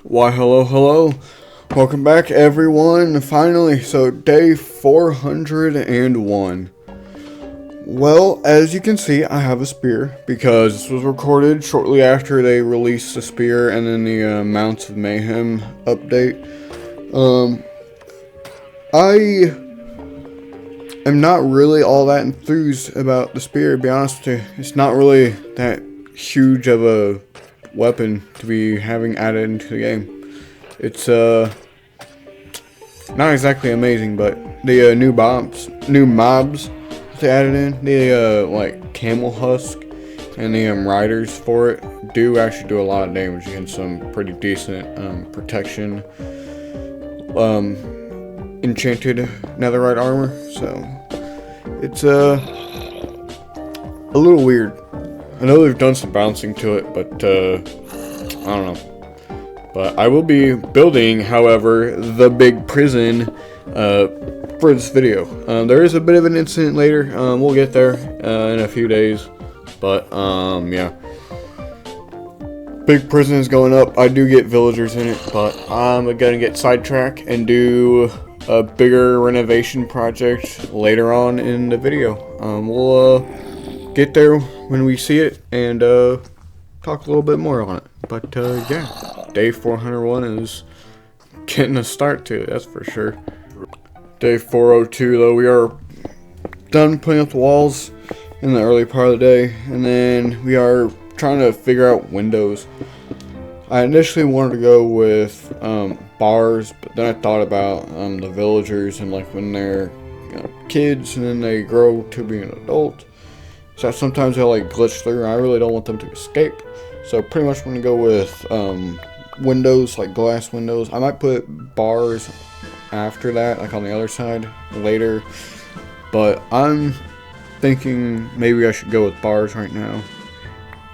Why, hello. Welcome back, everyone. Finally, so day 401. Well, as you can see, I have a spear because this was recorded shortly after they released the spear and then the Mounts of Mayhem update. I am not really all that enthused about the spear, to be honest with you. It's not really that huge of a weapon to be having added into the game. It's not exactly amazing, but the new mobs they added in, the like camel husk and the riders for it do actually do a lot of damage against some pretty decent protection enchanted netherite armor. So it's a little weird. I know they've done some bouncing to it, but I don't know. But I will be building, however, the big prison for this video. There is a bit of an incident later. We'll get there in a few days. But yeah, big prison is going up. I do get villagers in it, but I'm gonna get sidetracked and do a bigger renovation project later on in the video. We'll get there when we see it and talk a little bit more on it. But yeah, day 401 is getting a start to it, that's for sure. Day 402 though, we are done putting up the walls in the early part of the day, and then we are trying to figure out windows. I initially wanted to go with bars, but then I thought about the villagers and like when they're kids and then they grow to be an adult. So sometimes they'll like glitch through. I really don't want them to escape. So pretty much I'm going to go with windows, like glass windows. I might put bars after that, like on the other side later. But I'm thinking maybe I should go with bars right now.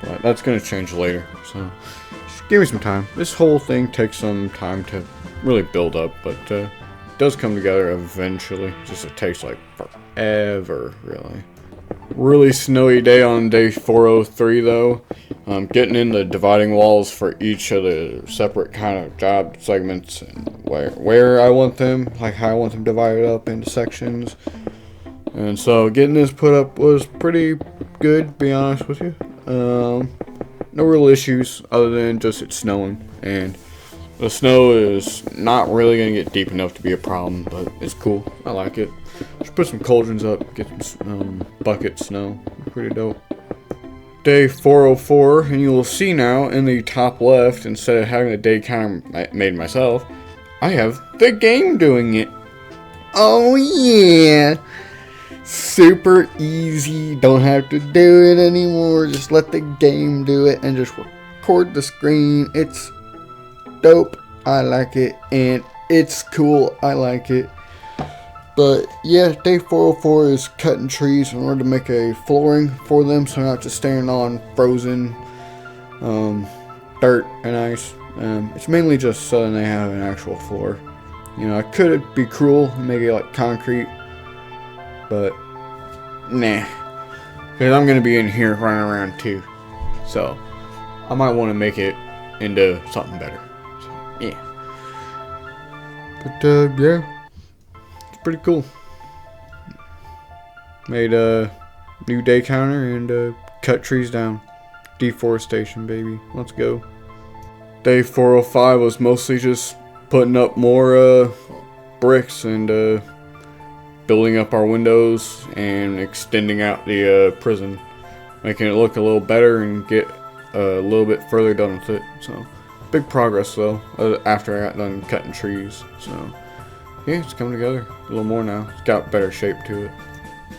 But that's going to change later. So just give me some time. This whole thing takes some time to really build up. But it does come together eventually. Just it takes like forever, really. Really snowy day on day 403 though. Getting in the dividing walls for each of the separate kind of job segments and where I want them, like how I want them divided up into sections. And so getting this put up was pretty good, to be honest with you. No real issues other than just it's snowing, and the snow is not really going to get deep enough to be a problem, but it's cool. I like it. Just put some cauldrons up, get some bucket snow. Pretty dope. Day 404, and you will see now in the top left, instead of having a day counter I made myself, I have the game doing it. Oh yeah! Super easy. Don't have to do it anymore. Just let the game do it and just record the screen. It's dope. I like it, and it's cool. I like it. But yeah, day 404 is cutting trees in order to make a flooring for them, so they're not just standing on frozen dirt and ice. It's mainly just so they have an actual floor. You know, I could be cruel and make it like concrete, but nah, because I'm gonna be in here running around too, so I might want to make it into something better. So, yeah. But yeah. Pretty cool. Made a new day counter and cut trees down. Deforestation, baby. Let's go. Day 405 was mostly just putting up more bricks and building up our windows and extending out the prison, making it look a little better and get a little bit further done with it. So big progress though after I got done cutting trees. So yeah, it's coming together a little more now. It's got better shape to it.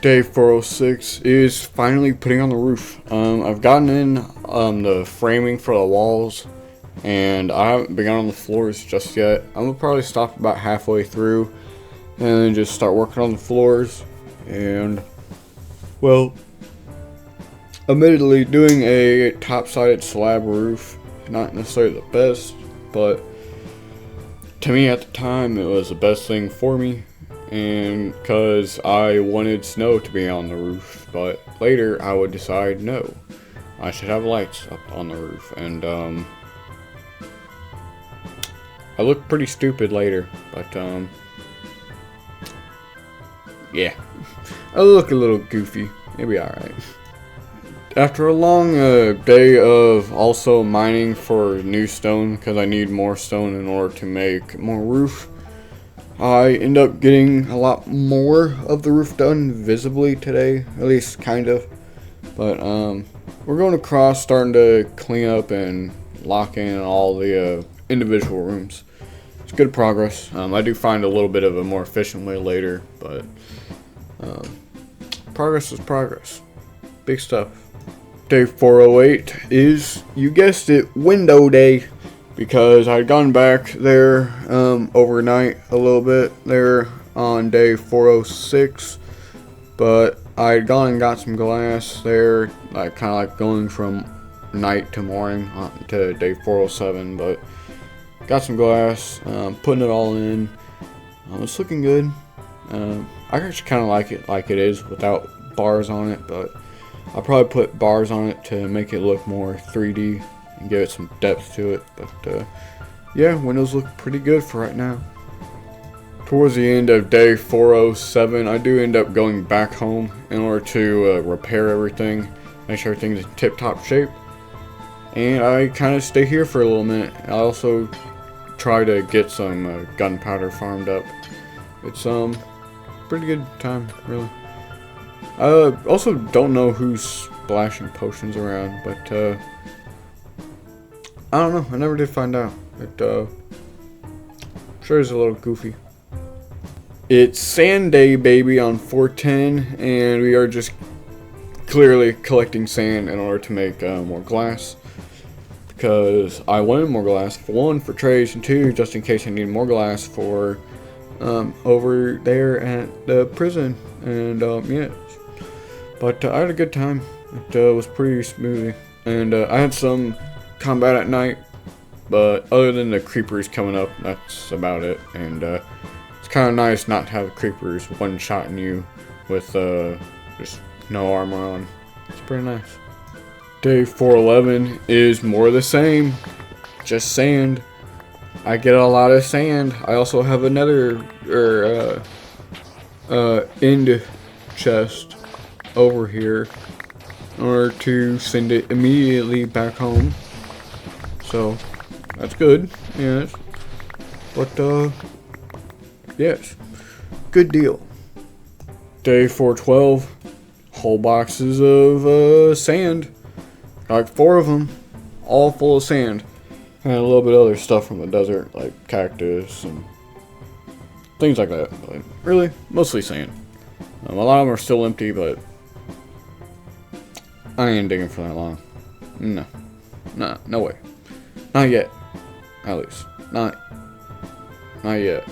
Day 406 is finally putting on the roof. I've gotten in the framing for the walls, and I haven't begun on the floors just yet. I'm gonna probably stop about halfway through and then just start working on the floors. And well, admittedly, doing a top-sided slab roof is not necessarily the best, but to me at the time it was the best thing for me, and because I wanted snow to be on the roof. But later I would decide no, I should have lights up on the roof, and I look pretty stupid later, but yeah, I look a little goofy. It'll be alright. After a long day of also mining for new stone, because I need more stone in order to make more roof, I end up getting a lot more of the roof done visibly today, at least kind of. But we're going across, starting to clean up and lock in all the individual rooms. It's good progress. I do find a little bit of a more efficient way later, but progress is progress. Big stuff. Day 408 is, you guessed it, window day, because I'd gone back there overnight a little bit there on day 406, but I'd gone and got some glass there, like kind of like going from night to morning to day 407, but got some glass, putting it all in. It's looking good. I actually kind of like it is without bars on it, but I'll probably put bars on it to make it look more 3D and give it some depth to it. But yeah, windows look pretty good for right now. Towards the end of day 407, I do end up going back home in order to repair everything, make sure everything's in tip-top shape. And I kind of stay here for a little minute. I also try to get some gunpowder farmed up. It's pretty good time, really. I also don't know who's splashing potions around, but I don't know. I never did find out. It sure is a little goofy. It's sand day, baby, on 410, and we are just clearly collecting sand in order to make more glass, because I wanted more glass, for one, for trades, and two, just in case I need more glass for over there at the prison. And yeah, but I had a good time. It was pretty smooth, and I had some combat at night, but other than the creepers coming up, that's about it. And it's kind of nice not to have creepers one-shotting you with just no armor on. It's pretty nice. Day 411 is more of the same, just sand. I get a lot of sand. I also have another end chest over here in order to send it immediately back home. So that's good, yes. But yes, good deal. Day 412, whole boxes of sand, like 4 of them, all full of sand, and a little bit of other stuff from the desert, like cactus and things like that. But really, mostly sand. A lot of them are still empty, but I ain't digging for that long. No way. Not yet. At least. Not yet.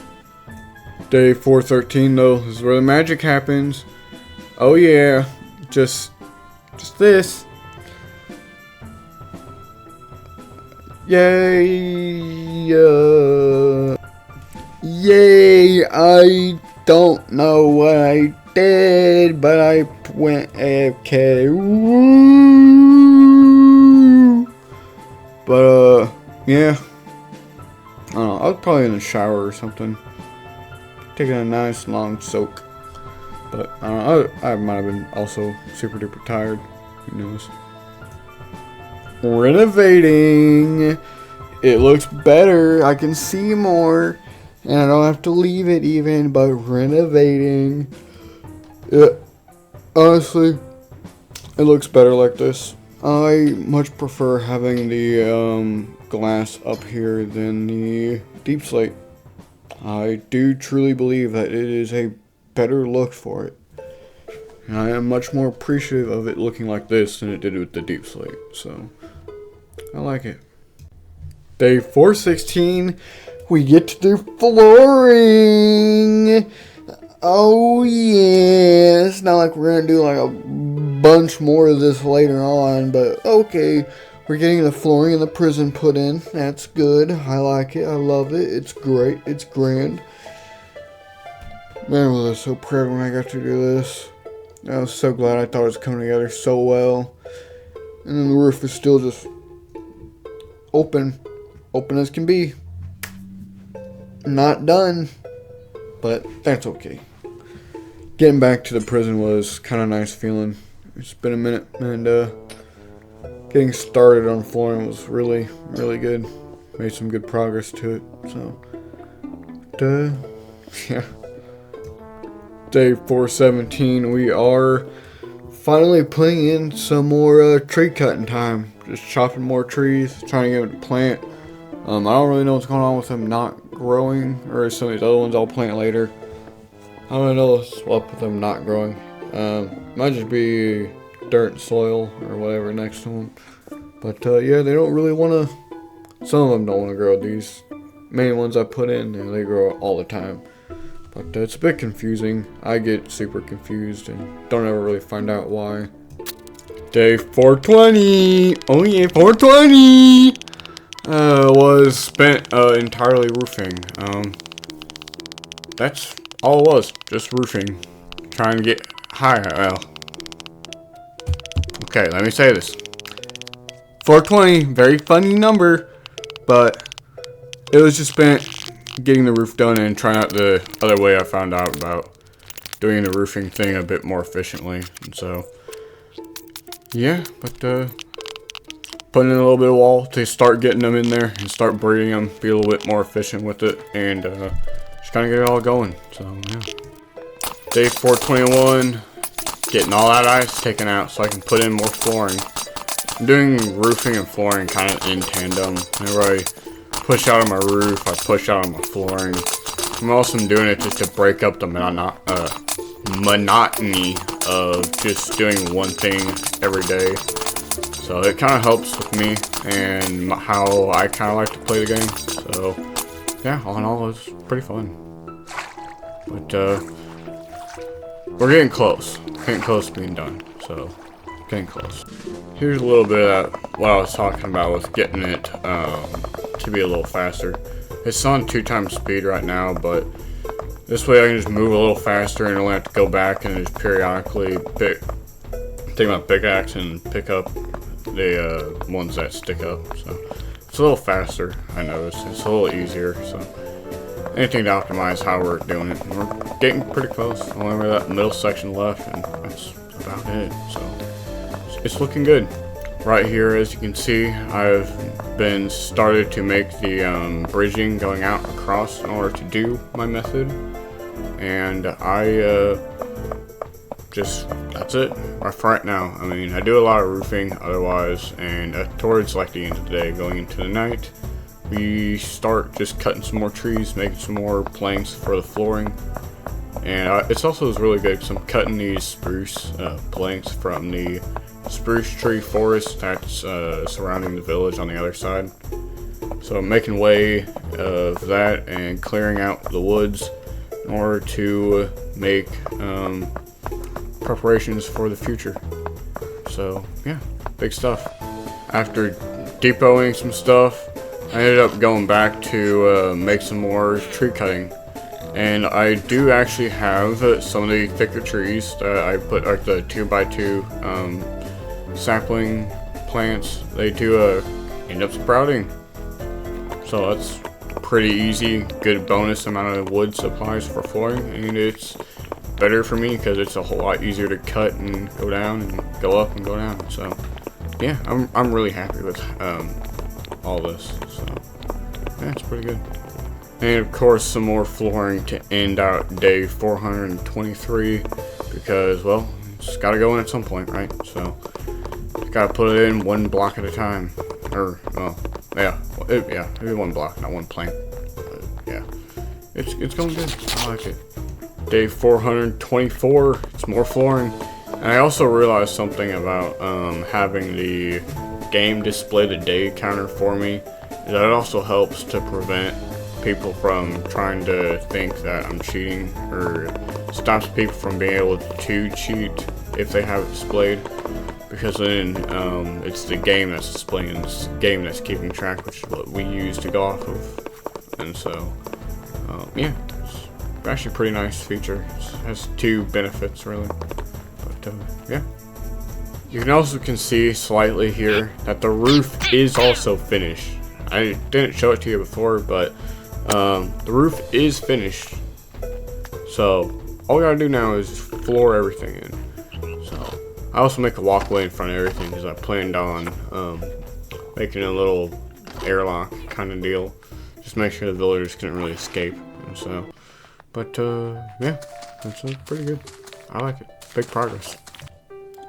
Day 413 though is where the magic happens. Oh yeah. Just this. Yay. Yay. I don't know what I did, but I went AFK. Woo! But yeah, I don't know, I was probably in the shower or something, taking a nice long soak. But I don't know, I might have been also super duper tired. Who knows? Renovating. It looks better. I can see more, and I don't have to leave it even. But renovating. Yeah, honestly, it looks better like this. I much prefer having the glass up here than the deep slate. I do truly believe that it is a better look for it. And I am much more appreciative of it looking like this than it did with the deep slate. So, I like it. Day 416, we get to do flooring. Oh yeah, it's not like we're gonna do like a bunch more of this later on, but okay, we're getting the flooring in the prison put in. That's good. I like it. I love it. It's great. It's grand. Man, was I so proud when I got to do this. I was so glad. I thought it was coming together so well. And then the roof is still just open as can be. not done, but that's okay. Getting back to the prison was kind of nice feeling. It's been a minute, and getting started on flooring was really, really good. Made some good progress to it, so, yeah. Day 417, we are finally putting in some more tree cutting time. Just chopping more trees, trying to get them to plant. I don't really know what's going on with them not growing, or some of these other ones I'll plant later. I don't know what's up with them not growing. Might just be dirt and soil or whatever next to them. But yeah, they don't really want to. Some of them don't want to grow. These main ones I put in, they grow all the time. But it's a bit confusing. I get super confused and don't ever really find out why. Day 420! Oh yeah, 420! Was spent entirely roofing. That's all it was. Just roofing. Trying to get higher. Well. Okay, let me say this. 420, very funny number, but it was just spent getting the roof done and trying out the other way I found out about doing the roofing thing a bit more efficiently. And so, yeah, but putting in a little bit of wall to start getting them in there and start breeding them, be a little bit more efficient with it, and just kind of get it all going. So, yeah. Day 421, getting all that ice taken out so I can put in more flooring. I'm doing roofing and flooring kind of in tandem. Whenever I push out on my roof, I push out on my flooring. I'm also doing it just to break up the monotony of just doing one thing every day. So it kind of helps with me and how I kind of like to play the game. So yeah, all in all, it's pretty fun. But we're getting close. Getting close to being done. So getting close. Here's a little bit of what I was talking about with getting it to be a little faster. It's on 2x speed right now, but this way I can just move a little faster and only have to go back and just periodically take my pickaxe and pick up the ones that stick up. So it's a little faster, I noticed. It's a little easier, so anything to optimize how we're doing it. We're getting pretty close. Only that middle section left, and that's about it. So it's looking good. Right here, as you can see, I've been started to make the bridging going out across in order to do my method, and I that's it for right now. I mean, I do a lot of roofing otherwise, and towards like the end of the day, going into the night, we start just cutting some more trees, making some more planks for the flooring. And it's also really good because I'm cutting these spruce planks from the spruce tree forest that's surrounding the village on the other side. So I'm making way of that and clearing out the woods in order to make preparations for the future. So yeah, big stuff. After depoting some stuff, I ended up going back to make some more tree cutting. And I do actually have some of the thicker trees that I put, like the 2x2 sapling plants. They do end up sprouting. So that's pretty easy, good bonus amount of wood supplies for flooring, and it's better for me because it's a whole lot easier to cut and go down and go up and go down. So yeah, I'm really happy with all this. So yeah, it's pretty good. And of course some more flooring to end out day 423 because, well, it's gotta go in at some point, right? So just gotta put it in one block at a time. Or, well, yeah, maybe one block, not one plank. But yeah, it's going good. I like it. Day 424, it's more flooring. And I also realized something about having the game display the day counter for me. That also helps to prevent people from trying to think that I'm cheating, or stops people from being able to cheat if they have it displayed, because then it's the game that's displaying, this game that's keeping track, which is what we use to go off of. And so yeah, it's actually a pretty nice feature. It has two benefits really, but yeah. You can also see slightly here that the roof is also finished. I didn't show it to you before, but The roof is finished, so all we gotta do now is floor everything in. So I also make a walkway in front of everything because I planned on making a little airlock kind of deal, just make sure the villagers couldn't really escape. And so, but yeah, that's pretty good. I like it. Big progress.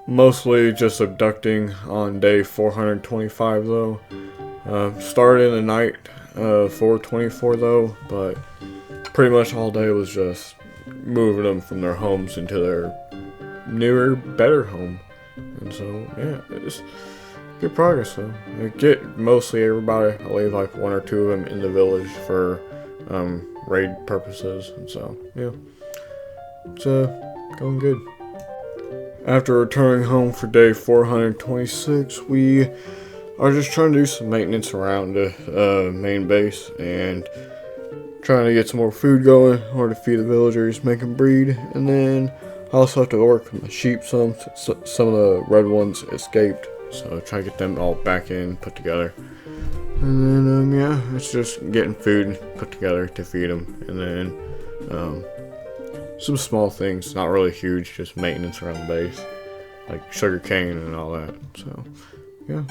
Mostly just abducting on day 425 though. Started in the night 424 though, but pretty much all day was just moving them from their homes into their newer, better home. And so yeah, it's good progress though. I get mostly everybody. I leave like one or two of them in the village for raid purposes, and so yeah, it's going good. After returning home for day 426, we are just trying to do some maintenance around the main base and trying to get some more food going in order to feed the villagers, make them breed, and then I also have to work with my sheep some. Some of the red ones escaped, so try to get them all back in, put together. And then, yeah, it's just getting food put together to feed them, and then some small things, not really huge, just maintenance around the base, like sugar cane and all that. So, yeah.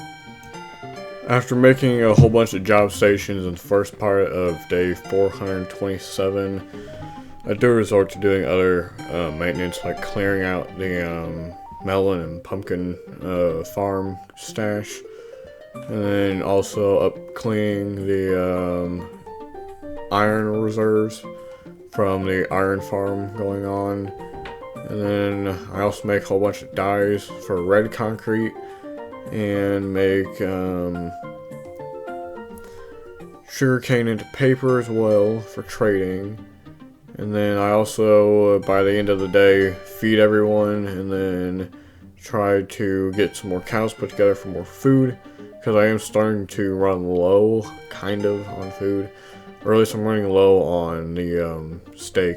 After making a whole bunch of job stations in the first part of day 427, I do resort to doing other maintenance, like clearing out the melon and pumpkin farm stash, and then also cleaning the iron reserves from the iron farm going on. And then I also make a whole bunch of dyes for red concrete and make sugarcane into paper as well for trading. And then I also, by the end of the day, feed everyone and then try to get some more cows put together for more food, because I am starting to run low, kind of, on food. Or at least I'm running low on the steak,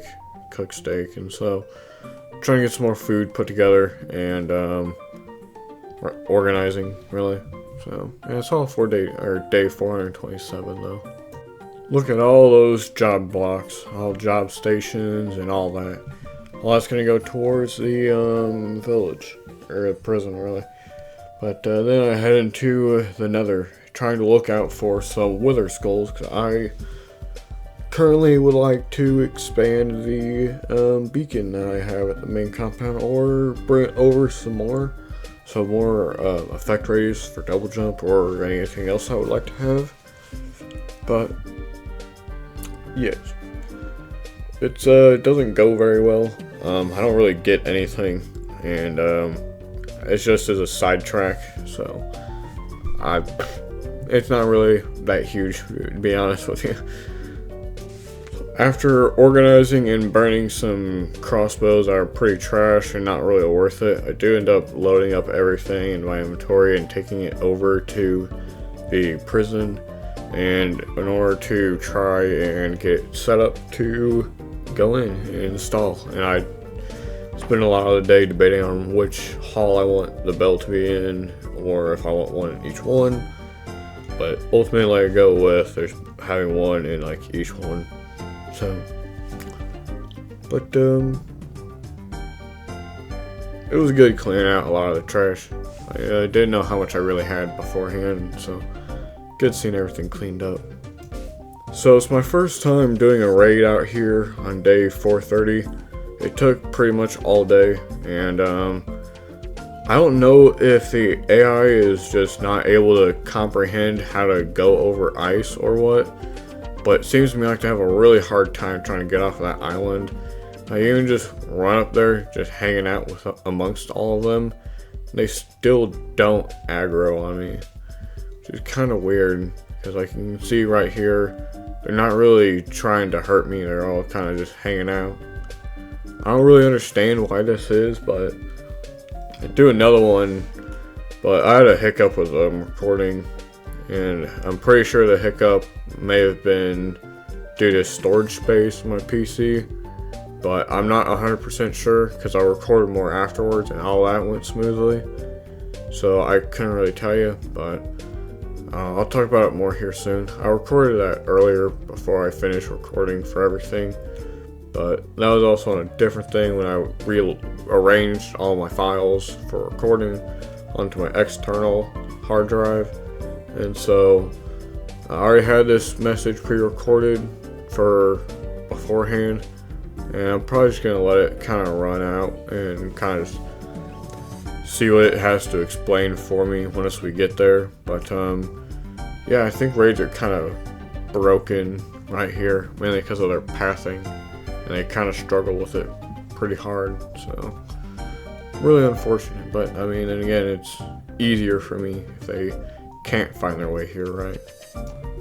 cooked steak, and so I'm trying to get some more food put together and organizing, really. So yeah, it's all for day 427 though. Look at all those job blocks, all job stations and all that. All that's gonna go towards the village, or the prison really. But then I head into the nether, trying to look out for some wither skulls, because I currently would like to expand the beacon that I have at the main compound, or bring over some more, so more effect radius for double jump or anything else I would like to have. But yes, it doesn't go very well. I don't really get anything, and it's just as a sidetrack, so it's not really that huge, to be honest with you. After organizing and burning some crossbows that are pretty trash and not really worth it, I do end up loading up everything in my inventory and taking it over to the prison, and in order to try and get it set up to go in and install. And I spend a lot of the day debating on which hall I want the bell to be in, or if I want one in each one. But ultimately I go with there's having one in like each one. So, but it was good clearing out a lot of the trash. I didn't know how much I really had beforehand, so good seeing everything cleaned up. So it's my first time doing a raid out here on day 430. It took pretty much all day, and I don't know if the AI is just not able to comprehend how to go over ice or what, but it seems to me like they have a really hard time trying to get off of that island. I even just run up there, just hanging out with amongst all of them. They still don't aggro on me, which is kind of weird, because like you can see right here, they're not really trying to hurt me. They're all kind of just hanging out. I don't really understand why this is, but I do another one, but I had a hiccup with recording, and I'm pretty sure the hiccup may have been due to storage space on my PC, but I'm not 100% sure because I recorded more afterwards and all that went smoothly, so I couldn't really tell you. But I'll talk about it more here soon. I recorded that earlier before I finished recording for everything, but that was also on a different thing when I rearranged all my files for recording onto my external hard drive. And so I already had this message pre-recorded for beforehand, and I'm probably just gonna let it kind of run out and kind of see what it has to explain for me once we get there. But yeah, I think raids are kind of broken right here, mainly because of their pathing, and they kind of struggle with it pretty hard. So really unfortunate, but I mean, then again, it's easier for me if they can't find their way here, right?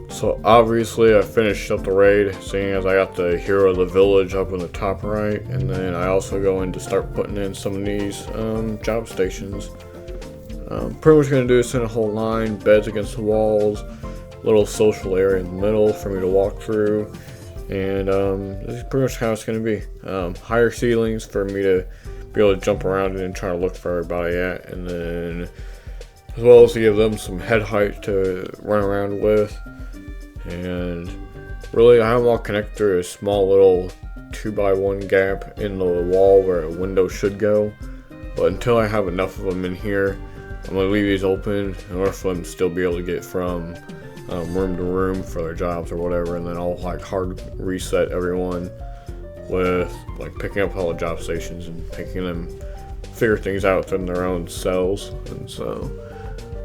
So obviously I finished up the raid, seeing as I got the hero of the village up in the top right, and then I also go in to start putting in some of these job stations. Pretty much going to do this in a whole line, beds against the walls, little social area in the middle for me to walk through, and this is pretty much how it's going to be. Higher ceilings for me to be able to jump around and try to look for everybody at, and then as well as to give them some head height to run around with. And really, I have them all connected through a small little 2x1 gap in the wall where a window should go. But until I have enough of them in here, I'm going to leave these open in order for them to still be able to get from room to room for their jobs or whatever. And then I'll like hard reset everyone with like picking up all the job stations and making them figure things out within their own cells. And so,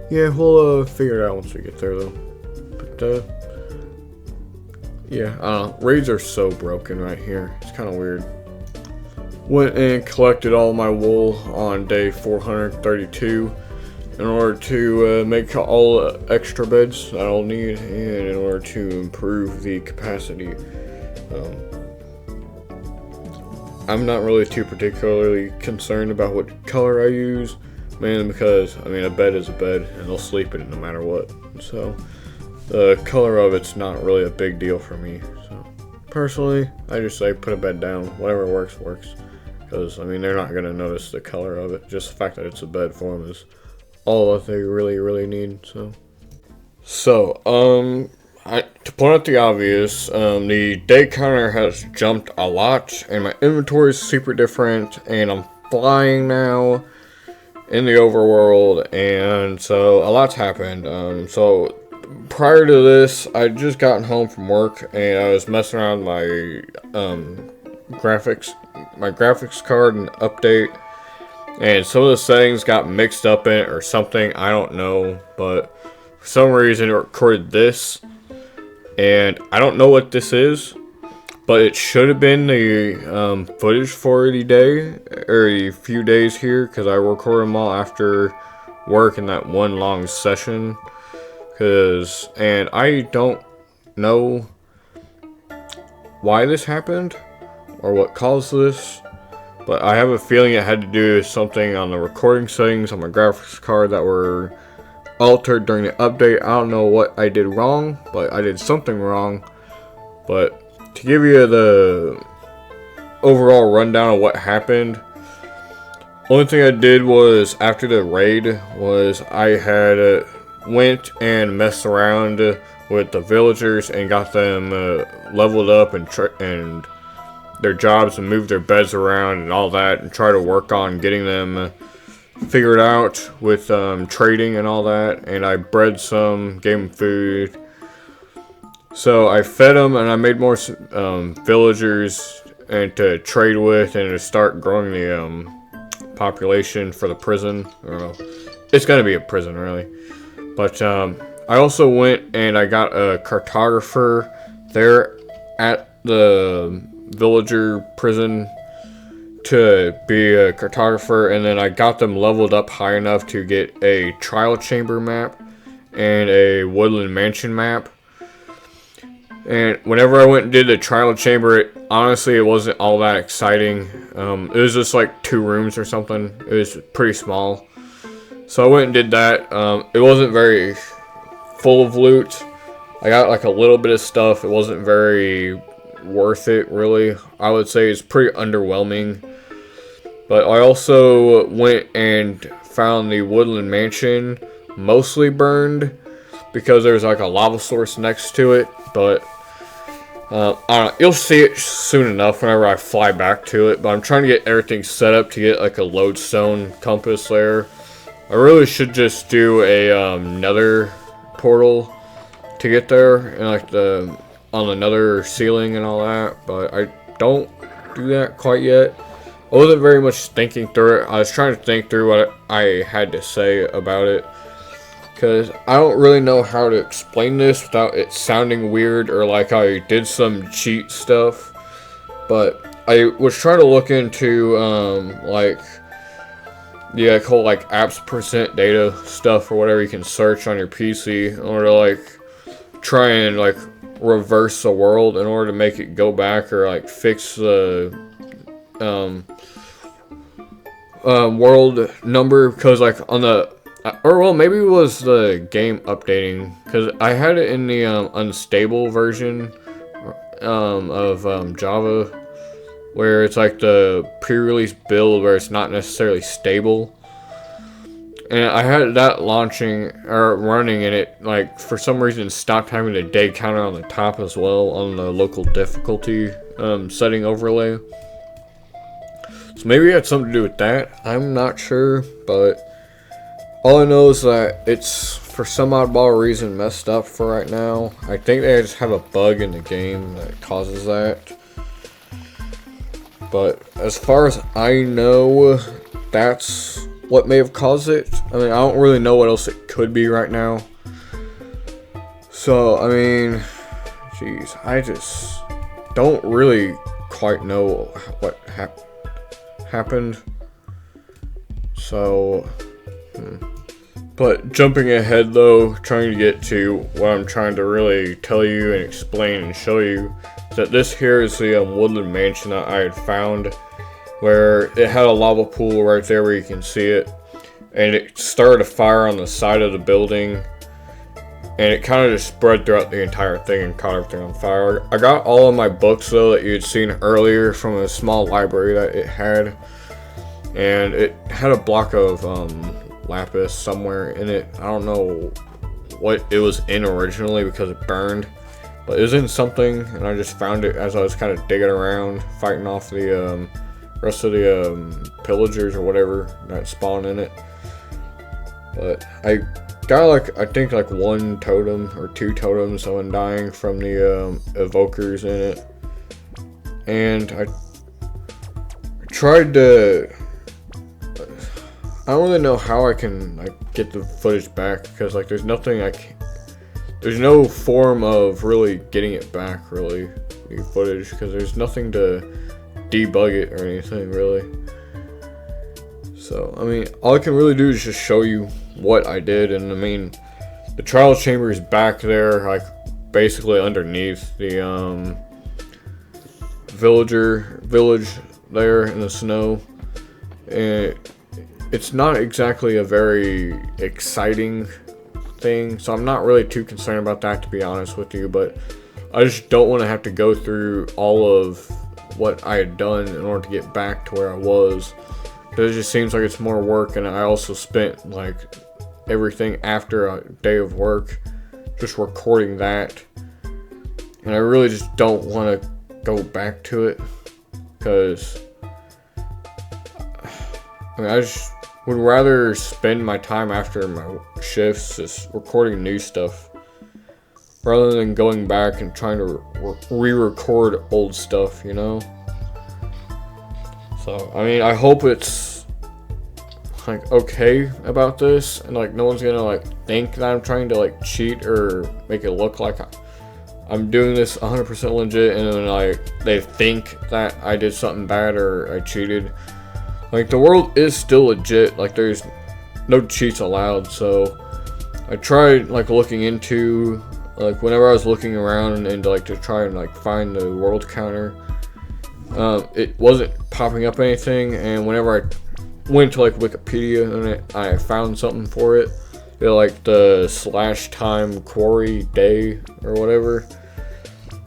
yeah, we'll figure it out once we get there though. But yeah, I don't know. Raids are so broken right here. It's kind of weird. Went and collected all my wool on day 432 in order to make all the extra beds that I'll need, and in order to improve the capacity. I'm not really too particularly concerned about what color I use, mainly because, I mean, a bed is a bed and they'll sleep in it no matter what. So the color of it's not really a big deal for me. So personally, I just say put a bed down. Whatever works, works. Because, I mean, they're not going to notice the color of it. Just the fact that it's a bed for them is all that they really, really need. So to point out the obvious, the day counter has jumped a lot, and my inventory is super different, and I'm flying now in the overworld, and so a lot's happened. So prior to this, I'd just gotten home from work, and I was messing around with my graphics card and update, and some of the settings got mixed up in it or something, I don't know, but for some reason it recorded this, and I don't know what this is, but it should have been the footage for the day, or the few days here, because I recorded them all after work in that one long session, and I don't know why this happened, or what caused this, but I have a feeling it had to do with something on the recording settings on my graphics card that were altered during the update. I don't know what I did wrong, but I did something wrong. But to give you the overall rundown of what happened, only thing I did was, after the raid, was I had went and messed around with the villagers and got them leveled up and their jobs and moved their beds around and all that, and try to work on getting them figured out with trading and all that. And I bred some, gave them food, so I fed them, and I made more villagers and to trade with, and to start growing the population for the prison. I don't know, it's gonna be a prison really, but I also went and I got a cartographer there at the villager prison to be a cartographer, and then I got them leveled up high enough to get a trial chamber map and a woodland mansion map. And whenever I went and did the trial chamber, honestly, it wasn't all that exciting. It was just like 2 rooms or something. It was pretty small. So I went and did that. It wasn't very full of loot. I got like a little bit of stuff. It wasn't very worth it, really. I would say it's pretty underwhelming. But I also went and found the woodland mansion mostly burned, because there's like a lava source next to it, but I don't know, you'll see it soon enough whenever I fly back to it. But I'm trying to get everything set up to get like a lodestone compass there. I really should just do a nether portal to get there, and like on the nether ceiling and all that, but I don't do that quite yet. I wasn't very much thinking through it. I was trying to think through what I had to say about it, because I don't really know how to explain this without it sounding weird or like I did some cheat stuff. But I was trying to look into like the whole like apps percent data stuff or whatever you can search on your PC in order to like try and like reverse the world in order to make it go back or like fix the world number, because like on the or well, maybe it was the game updating, because I had it in the unstable version of Java, where it's like the pre-release build where it's not necessarily stable. And I had that launching or running, and it like for some reason stopped having the day counter on the top as well on the local difficulty setting overlay. So maybe it had something to do with that. I'm not sure, but all I know is that it's for some oddball reason messed up for right now. I think they just have a bug in the game that causes that. But as far as I know, that's what may have caused it. I mean, I don't really know what else it could be right now. So, I mean, jeez, I just don't really quite know what happened. So, but jumping ahead though, trying to get to what I'm trying to really tell you and explain and show you, is that this here is the woodland mansion that I had found, where it had a lava pool right there where you can see it, and it started a fire on the side of the building, and it kind of just spread throughout the entire thing and caught everything on fire. I got all of my books though that you had seen earlier from a small library that it had, and it had a block of lapis somewhere in it. I don't know what it was in originally because it burned, but it was in something, and I just found it as I was kind of digging around, fighting off the rest of the pillagers or whatever that spawn in it. But I got like, I think like 1 totem or 2 totems of undying from the evokers in it, and I tried to, I don't really know how I can like get the footage back, because like there's nothing there's no form of really getting it back, really, the footage, because there's nothing to debug it or anything really. So I mean, all I can really do is just show you what I did. And I mean, the trial chamber is back there, like basically underneath the village there in the snow, and it's not exactly a very exciting thing, so I'm not really too concerned about that, to be honest with you. But I just don't want to have to go through all of what I had done in order to get back to where I was, because it just seems like it's more work, and I also spent like everything after a day of work just recording that, and I really just don't want to go back to it, because I mean, I just would rather spend my time after my shifts just recording new stuff, rather than going back and trying to re-record old stuff, you know? So, I mean, I hope it's like okay about this, and like no one's gonna like think that I'm trying to like cheat or make it look like I'm doing this 100% legit, and then like they think that I did something bad or I cheated. Like, the world is still legit, like there's no cheats allowed. So I tried like looking into, like whenever I was looking around and like to try and like find the world counter, it wasn't popping up anything. And whenever I went to like Wikipedia and I found something for it, like the /time quarry day or whatever,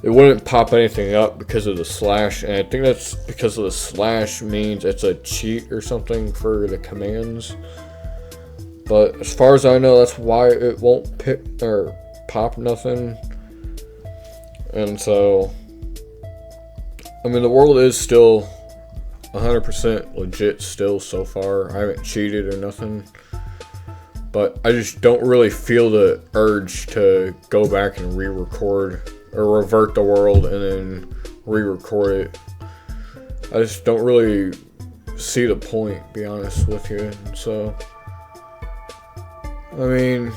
it wouldn't pop anything up because of the slash, and I think that's because of the slash means it's a cheat or something for the commands. But as far as I know, that's why it won't pick or pop nothing. And so, I mean, the world is still 100% legit still so far. I haven't cheated or nothing. But I just don't really feel the urge to go back and re-record or revert the world and then re-record it. I just don't really see the point, to be honest with you. So, I mean,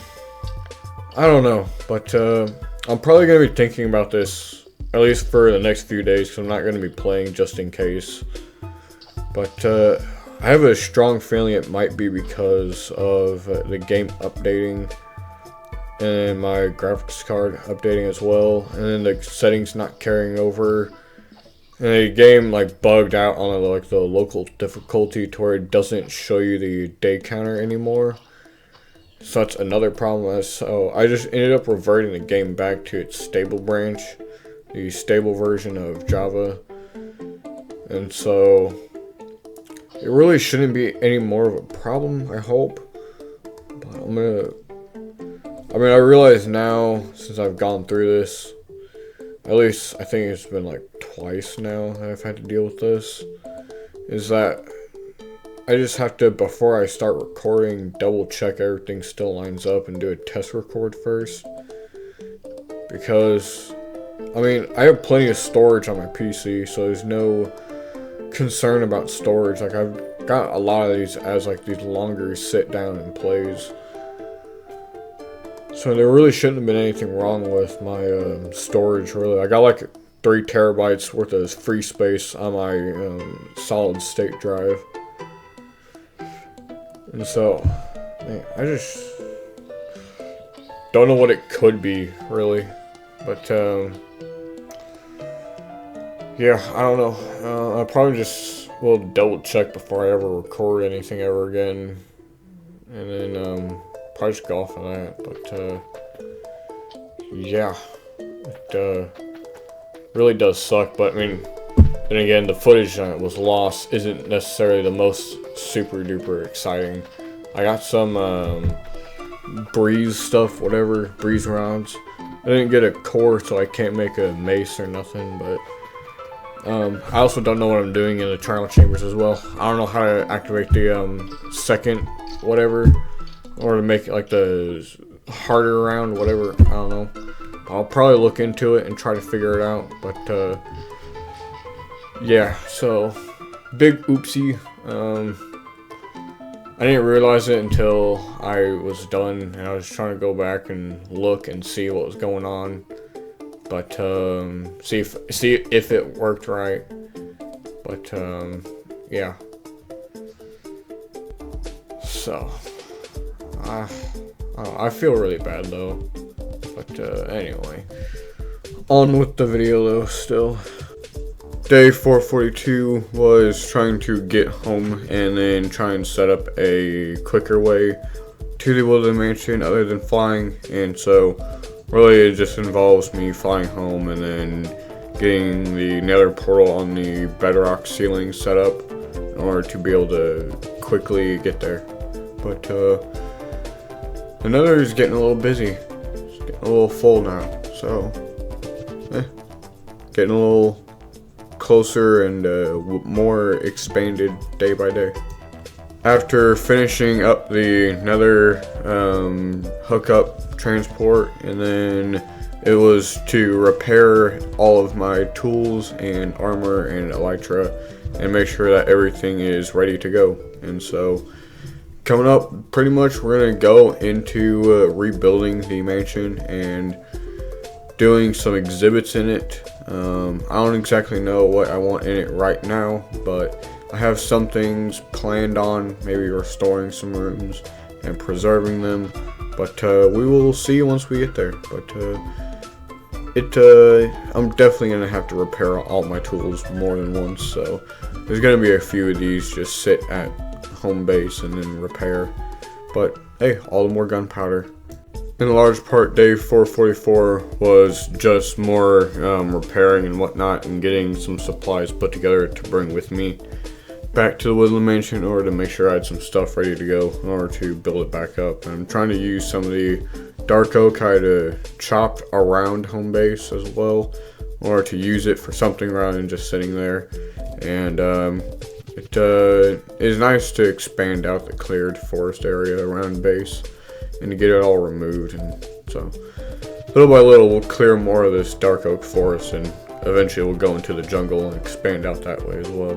I don't know, but I'm probably going to be thinking about this at least for the next few days, because I'm not going to be playing just in case. But I have a strong feeling it might be because of the game updating and my graphics card updating as well, and then the settings not carrying over. And the game like bugged out on like the local difficulty to where it doesn't show you the day counter anymore. So that's another problem. So I just ended up reverting the game back to its stable branch, the stable version of Java. And so it really shouldn't be any more of a problem, I hope. But I realize now, since I've gone through this, at least I think it's been like twice now that I've had to deal with this, is that I just have to, before I start recording, double check everything still lines up and do a test record first. Because, I mean, I have plenty of storage on my PC, so there's no concern about storage. Like, I've got a lot of these as like these longer sit down and plays. So there really shouldn't have been anything wrong with my storage, really. I got like 3 terabytes worth of free space on my solid state drive. And so, man, I just don't know what it could be, really. But, yeah, I don't know. I probably just will double check before I ever record anything ever again. And then, probably just go off on that. But, yeah, it really does suck. But, I mean, then again, the footage that was lost isn't necessarily the most super duper exciting. I got some breeze stuff, whatever, breeze rounds. I didn't get a core, so I can't make a mace or nothing, but I also don't know what I'm doing in the trial chambers as well. I don't know how to activate the second whatever, or to make it like the harder round, whatever. I don't know. I'll probably look into it and try to figure it out, but yeah, so big oopsie. I didn't realize it until I was done, and I was trying to go back and look and see what was going on, but see if it worked right. But yeah. So I feel really bad though. But anyway, on with the video though. Still. Day 442 was trying to get home and then try and set up a quicker way to the Woodland Mansion other than flying, and so really it just involves me flying home and then getting the nether portal on the bedrock ceiling set up in order to be able to quickly get there. But the nether is getting a little busy. It's getting a little full now, so getting a little closer and more expanded day by day. After finishing up the nether hookup transport, and then it was to repair all of my tools and armor and elytra and make sure that everything is ready to go. And so coming up, pretty much we're gonna go into rebuilding the mansion and doing some exhibits in it. I don't exactly know what I want in it right now, but I have some things planned on, maybe restoring some rooms and preserving them, but we will see once we get there. But I'm definitely gonna have to repair all my tools more than once, so there's gonna be a few of these just sit at home base and then repair. But hey, all the more gunpowder. In large part, day 444 was just more repairing and whatnot, and getting some supplies put together to bring with me back to the Woodland Mansion in order to make sure I had some stuff ready to go in order to build it back up. And I'm trying to use some of the dark oak I had chopped around home base as well in order to use it for something rather than just sitting there. And it is nice to expand out the cleared forest area around base and to get it all removed. And so little by little we'll clear more of this dark oak forest, and eventually we'll go into the jungle and expand out that way as well.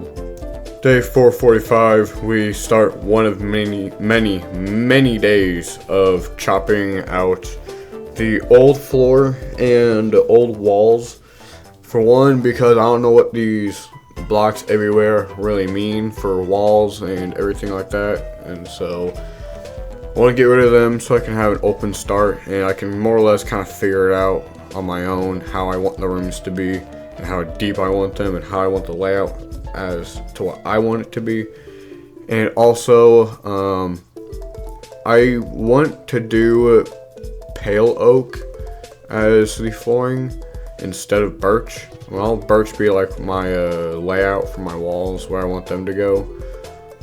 Day 445, we start one of many days of chopping out the old floor and old walls. For one, because I don't know what these blocks everywhere really mean for walls and everything like that, and so I want to get rid of them so I can have an open start and I can more or less kind of figure it out on my own how I want the rooms to be and how deep I want them and how I want the layout as to what I want it to be. And also I want to do pale oak as the flooring instead of birch. Well, birch be like my layout for my walls where I want them to go,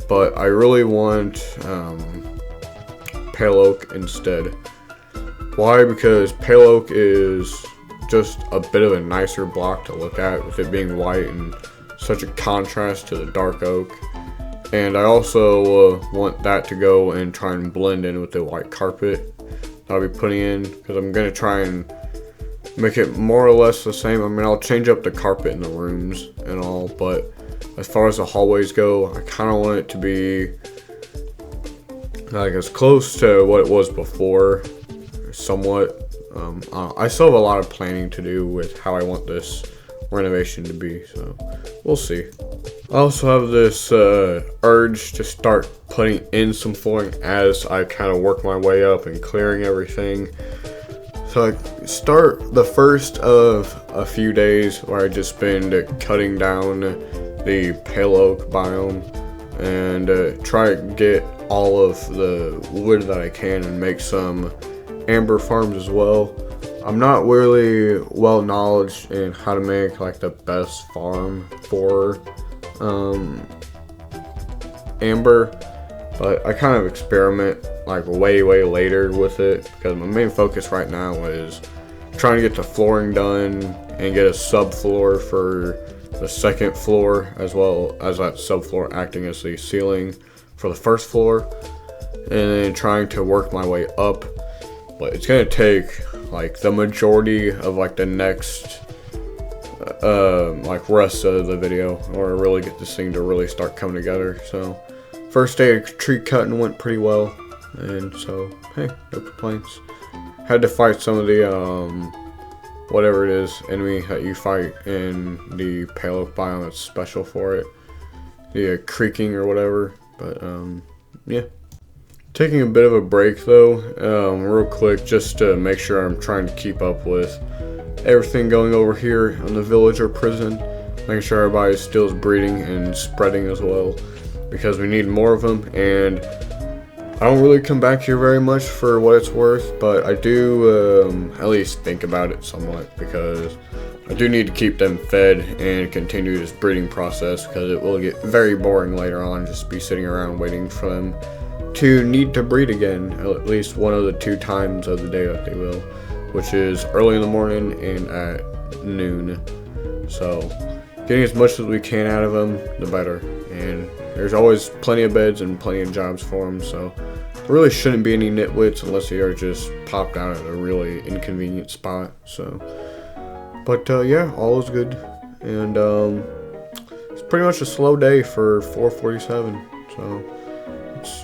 but I really want pale oak instead. Why? Because pale oak is just a bit of a nicer block to look at with it being white and such a contrast to the dark oak. And I also want that to go and try and blend in with the white carpet that I'll be putting in, because I'm going to try and make it more or less the same. I mean, I'll change up the carpet in the rooms and all, but as far as the hallways go, I kind of want it to be like as close to what it was before, somewhat. I still have a lot of planning to do with how I want this renovation to be, so we'll see. I also have this urge to start putting in some flooring as I kind of work my way up and clearing everything. So I start the first of a few days where I just spend cutting down the pale oak biome and try to get all of the wood that I can and make some amber farms as well. I'm not really well knowledge in how to make like the best farm for amber, but I kind of experiment like way later with it, because my main focus right now is trying to get the flooring done and get a subfloor for the second floor, as well as that subfloor acting as the ceiling for the first floor, and then trying to work my way up. But it's gonna take like the majority of like the next like rest of the video or really get this thing to really start coming together. So first day of tree cutting went pretty well, and so hey, no complaints. Had to fight some of the whatever it is enemy that you fight in the pale oak biome that's special for it, the creaking or whatever. But yeah, taking a bit of a break though, real quick, just to make sure I'm trying to keep up with everything going over here on the villager prison, making sure everybody still is breeding and spreading as well, because we need more of them. And I don't really come back here very much for what it's worth, but I do at least think about it somewhat, because I do need to keep them fed and continue this breeding process, because it will get very boring later on just be sitting around waiting for them to need to breed again, at least one of the 2 times of the day that they will, which is early in the morning and at noon. So getting as much as we can out of them, the better. And there's always plenty of beds and plenty of jobs for them, so there really shouldn't be any nitwits unless they are just popped out at a really inconvenient spot. So, but yeah, all is good, and it's pretty much a slow day for 447. So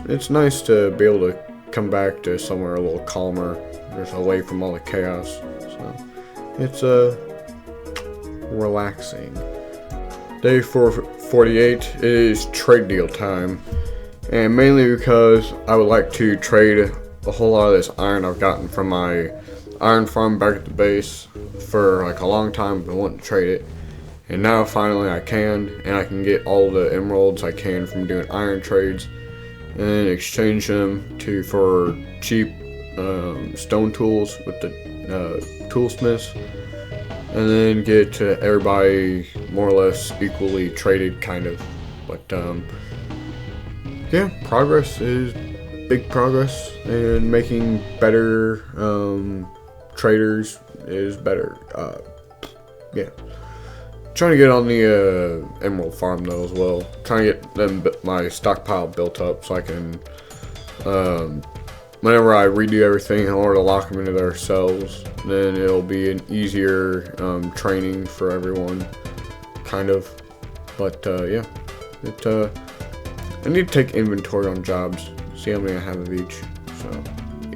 it's nice to be able to come back to somewhere a little calmer, just away from all the chaos. So it's relaxing. Day 448 is trade deal time, and mainly because I would like to trade a whole lot of this iron I've gotten from my iron farm back at the base. For like a long time I've been wanting to trade it, and now finally I can, and I can get all the emeralds I can from doing iron trades and then exchange them for cheap stone tools with the toolsmiths, and then get everybody more or less equally traded, kind of. But yeah, progress is big progress, and making better traders is better. Yeah, trying to get on the emerald farm though as well. Trying to get my stockpile built up so I can, whenever I redo everything in order to lock them into their cells, then it'll be an easier training for everyone, kind of. But yeah, I need to take inventory on jobs, see how many I have of each. So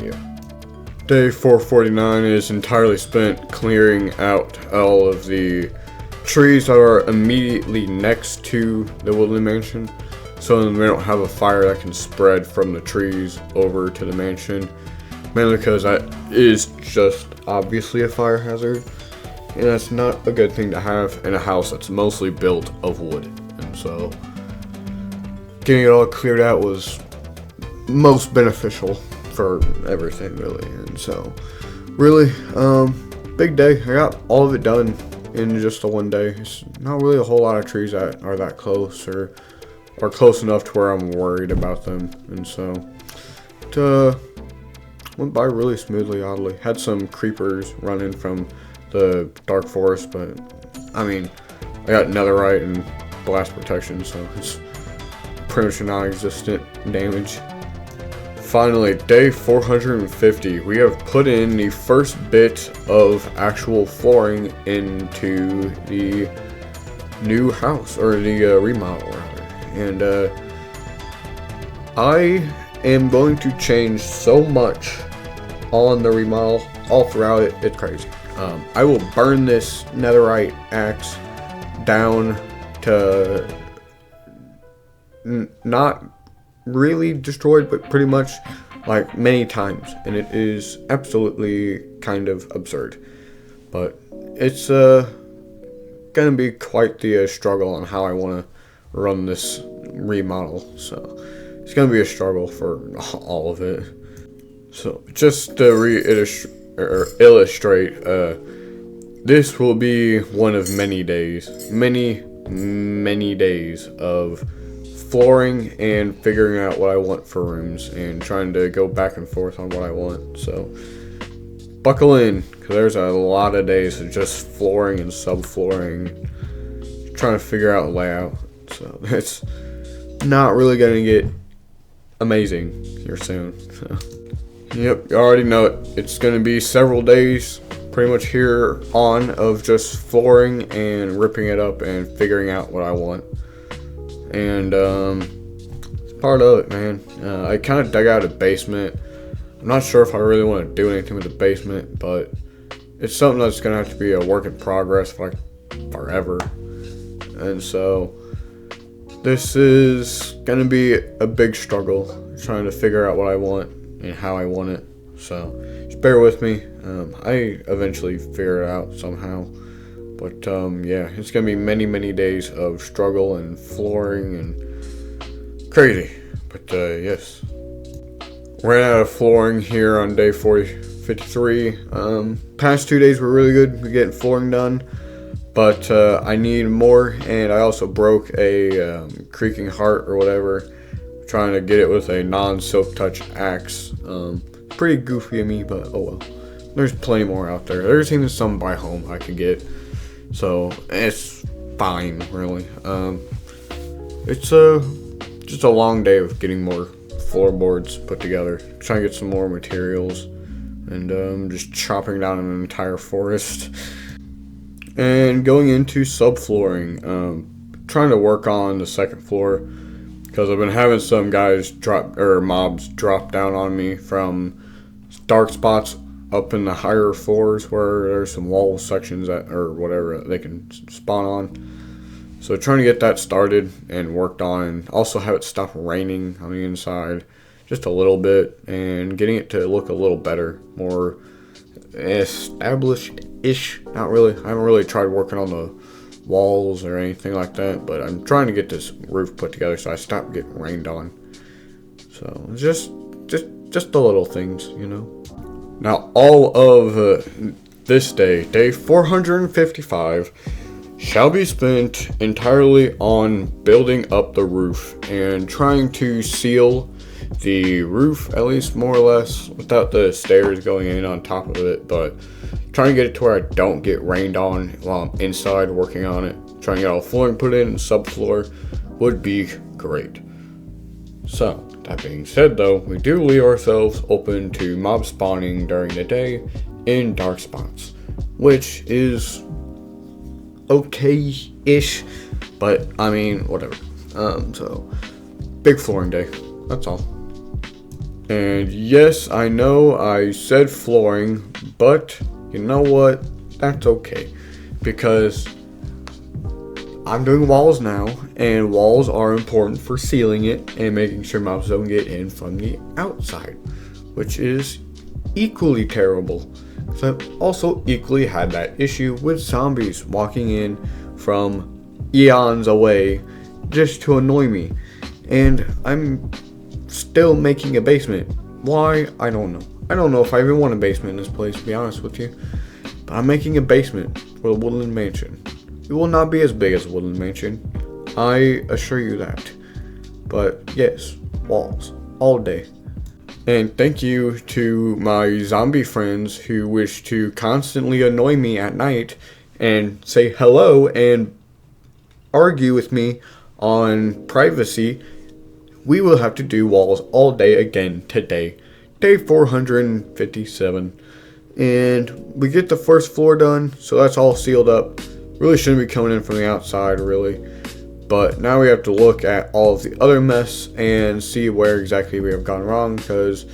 yeah. Day 449 is entirely spent clearing out all of the trees that are immediately next to the woodland mansion, so then we don't have a fire that can spread from the trees over to the mansion, mainly because that is just obviously a fire hazard, and that's not a good thing to have in a house that's mostly built of wood. And so getting it all cleared out was most beneficial for everything, really. And so really big day. I got all of it done in just a one day. It's not really a whole lot of trees that are that close or close enough to where I'm worried about them. And so it went by really smoothly, oddly. Had some creepers running from the dark forest, but I mean, I got netherite and blast protection, so it's pretty much non-existent damage. Finally, day 450, we have put in the first bit of actual flooring into the new house, or the remodel rather. And I am going to change so much on the remodel all throughout it. It's crazy. I will burn this netherite axe down to not really destroyed, but pretty much like many times, and it is absolutely kind of absurd. But it's gonna be quite the struggle on how I want to run this remodel, so it's gonna be a struggle for all of it. So just to illustrate, this will be one of many days, many days of flooring and figuring out what I want for rooms and trying to go back and forth on what I want. So buckle in, because there's a lot of days of just flooring and subflooring, trying to figure out layout. So it's not really going to get amazing here soon. So, yep, you already know it. It's going to be several days pretty much here on of just flooring and ripping it up and figuring out what I want. And it's part of it, man. I kind of dug out a basement. I'm not sure if I really want to do anything with the basement, but it's something that's going to have to be a work in progress for like forever. And so this is going to be a big struggle, trying to figure out what I want and how I want it. So just bear with me. I eventually figure it out somehow. But yeah, it's going to be many days of struggle and flooring and crazy. But yes. Ran out of flooring here on day 53. Past 2 days were really good. We're getting flooring done. But I need more, and I also broke a creaking heart or whatever. Trying to get it with a non-silk touch axe. Pretty goofy of me, but oh well. There's plenty more out there. There's even some by home I could get. So it's fine, really. It's just a long day of getting more floorboards put together, trying to get some more materials, and just chopping down an entire forest, and going into subflooring. Trying to work on the second floor because I've been having some guys mobs drop down on me from dark spots up in the higher floors where there's some wall sections or whatever they can spawn on. So trying to get that started and worked on, and also have it stop raining on the inside just a little bit, and getting it to look a little better, more established-ish. Not really. I haven't really tried working on the walls or anything like that, but I'm trying to get this roof put together so I stop getting rained on. So just the little things, you know. Now, all of this day 455, shall be spent entirely on building up the roof and trying to seal the roof, at least more or less, without the stairs going in on top of it, but trying to get it to where I don't get rained on while I'm inside working on it. Trying to get all flooring put in and subfloor would be great. So, that being said though, we do leave ourselves open to mob spawning during the day in dark spots, which is okay-ish, but I mean, whatever. So, big flooring day, that's all. And yes, I know I said flooring, but you know what? That's okay, because I'm doing walls now, and walls are important for sealing it and making sure mobs don't get in from the outside, which is equally terrible. So I've also equally had that issue with zombies walking in from eons away just to annoy me, and I'm still making a basement. Why? I don't know. I don't know if I even want a basement in this place, to be honest with you, but I'm making a basement for the Woodland Mansion. It will not be as big as Woodland Mansion, I assure you that. But yes, walls, all day. And thank you to my zombie friends who wish to constantly annoy me at night and say hello and argue with me on privacy. We will have to do walls all day again today. Day 457. And we get the first floor done, so that's all sealed up. Really shouldn't be coming in from the outside, really. But now we have to look at all of the other mess and see where exactly we have gone wrong, because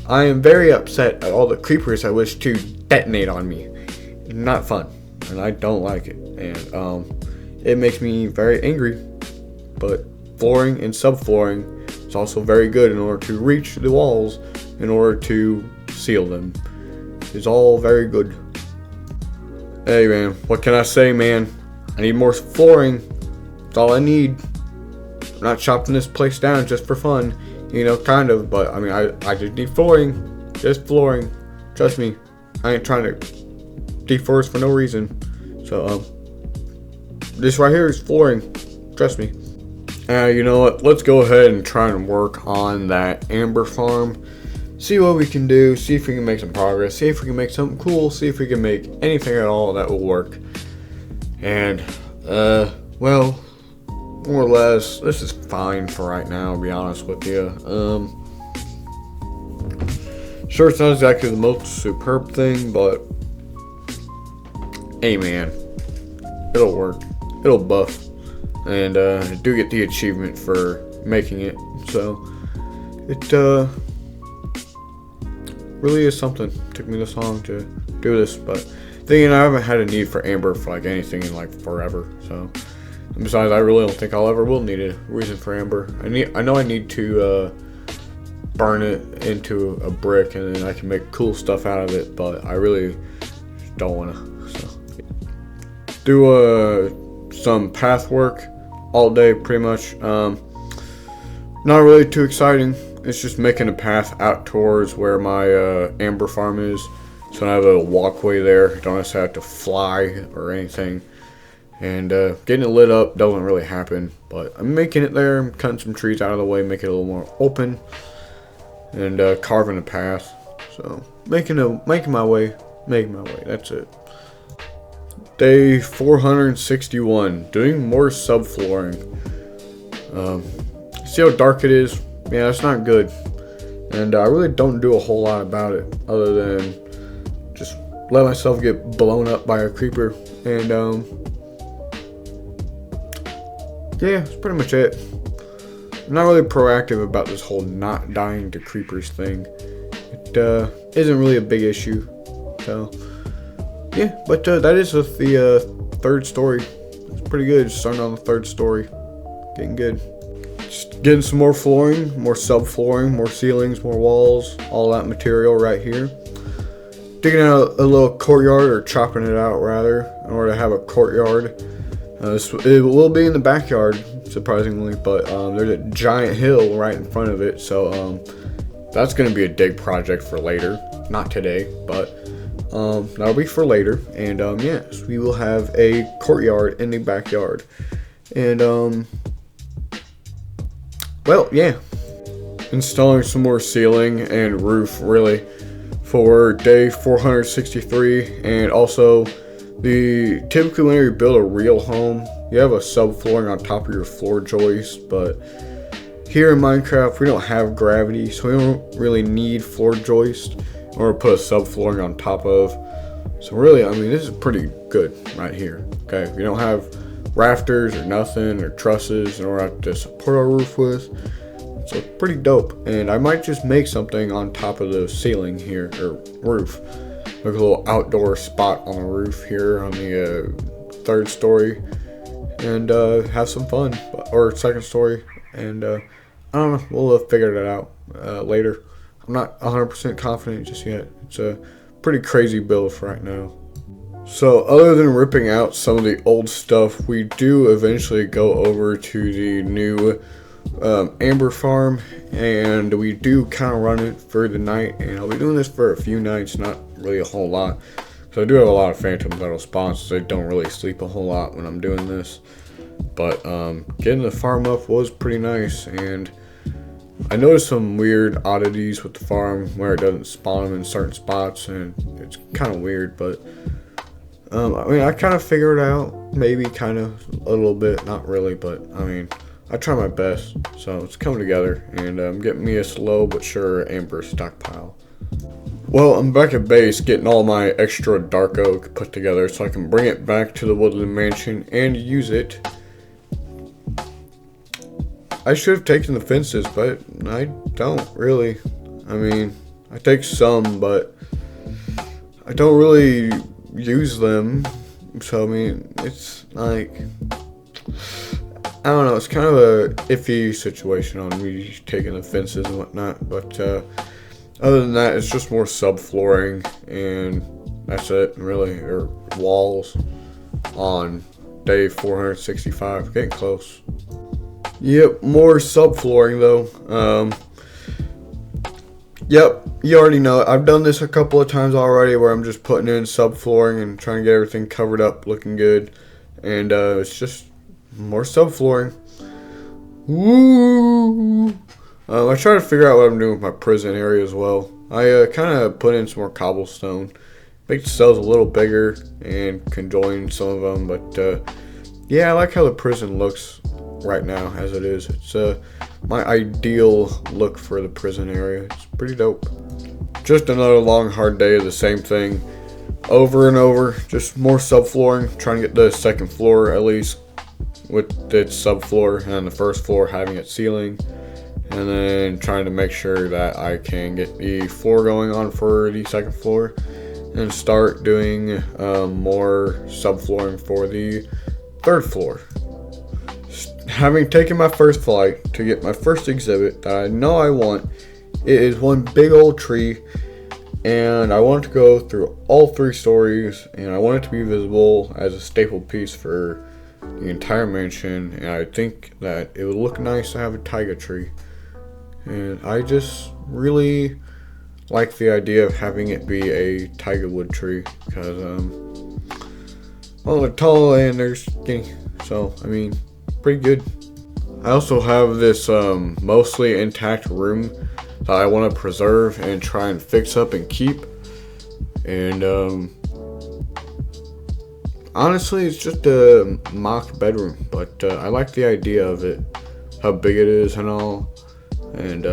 I am very upset at all the creepers I wish to detonate on me. Not fun, and I don't like it. And it makes me very angry. But flooring and subflooring is also very good in order to reach the walls, in order to seal them. It's all very good. Hey man, what can I say, man? I need more flooring. That's all I need. I'm not chopping this place down just for fun, you know, kind of, but I mean, I just need flooring. Just flooring. Trust me, I ain't trying to deforest for no reason. So, this right here is flooring. Trust me. You know what? Let's go ahead and try and work on that amber farm. See what we can do, see if we can make some progress, see if we can make something cool, see if we can make anything at all that will work. And, well, more or less, this is fine for right now, to be honest with you. Sure, it's not exactly the most superb thing, but, hey man, it'll work, it'll buff. And, I do get the achievement for making it, so, it, really is something. It took me this long to do this, but thinking I haven't had a need for amber for like anything in like forever. So, and besides, I really don't think I'll ever will need a reason for amber. I know I need to burn it into a brick, and then I can make cool stuff out of it. But I really don't want to. So, do some path work all day, pretty much. Not really too exciting. It's just making a path out towards where my amber farm is. So I have a walkway there. Don't necessarily have to fly or anything. And getting it lit up doesn't really happen. But I'm making it there. I'm cutting some trees out of the way, make it a little more open. And carving a path. So making my way. That's it. Day 461. Doing more subflooring. See how dark it is? Yeah, it's not good, and I really don't do a whole lot about it other than just let myself get blown up by a creeper, and yeah, that's pretty much it. I'm not really proactive about this whole not dying to creepers thing. It isn't really a big issue, so yeah, but that is with the third story. It's pretty good, starting on the third story, getting good. Just getting some more flooring, more subflooring, more ceilings, more walls, all that material right here. Digging out a little courtyard, or chopping it out rather, in order to have a courtyard. It will be in the backyard, surprisingly, but there's a giant hill right in front of it, so that's going to be a dig project for later. Not today, but that'll be for later. And yes, we will have a courtyard in the backyard. And well, yeah, installing some more ceiling and roof really for day 463. And also, typically when you build a real home, you have a subflooring on top of your floor joist, but here in Minecraft we don't have gravity, so we don't really need floor joist or put a subflooring on top of. So really, I mean, this is pretty good right here. Okay, we don't have rafters or nothing or trusses in order to support our roof with, so it's pretty dope. And I might just make something on top of the ceiling here, or roof, like a little outdoor spot on the roof here on the third story, and have some fun, or second story. And I don't know, we'll figure that out later. I'm not 100% confident just yet. It's a pretty crazy build for right now. So other than ripping out some of the old stuff, we do eventually go over to the new Amber farm, and we do kind of run it for the night, and I'll be doing this for a few nights, not really a whole lot, because I do have a lot of phantoms that'll spawn, so I don't really sleep a whole lot when I'm doing this. But getting the farm up was pretty nice, and I noticed some weird oddities with the farm where it doesn't spawn them in certain spots, and it's kind of weird, but I mean, I kind of figured it out, maybe kind of a little bit, not really, but I mean, I try my best, so it's coming together, and I'm getting me a slow but sure amber stockpile. Well, I'm back at base getting all my extra dark oak put together so I can bring it back to the woodland mansion and use it. I should have taken the fences, but I don't really. I mean, I take some, but I don't really use them. So, I mean, it's like, I don't know, it's kind of a iffy situation on me taking the fences and whatnot. But other than that, it's just more subflooring, and that's it, really, or walls on day 465. Getting close. Yep, more subflooring though. Yep, you already know it. I've done this a couple of times already where I'm just putting in subflooring and trying to get everything covered up, looking good. And it's just more subflooring. Woo! I try to figure out what I'm doing with my prison area as well. I kind of put in some more cobblestone, make the cells a little bigger and can join some of them. But yeah, I like how the prison looks right now as it is. It's my ideal look for the prison area. It's pretty dope. Just another long hard day of the same thing over and over, just more subflooring, trying to get the second floor at least with its subfloor, and the first floor having its ceiling, and then trying to make sure that I can get the floor going on for the second floor and start doing more subflooring for the third floor. Having taken my first flight to get my first exhibit that I know I want, it is one big old tree, and I want to go through all 3 stories, and I want it to be visible as a staple piece for the entire mansion. And I think that it would look nice to have a taiga tree, and I just really like the idea of having it be a taiga wood tree, because well, they're tall and they're skinny, so I mean, pretty good. I also have this mostly intact room that I want to preserve and try and fix up and keep. And honestly, it's just a mock bedroom, but I like the idea of it, how big it is and all. And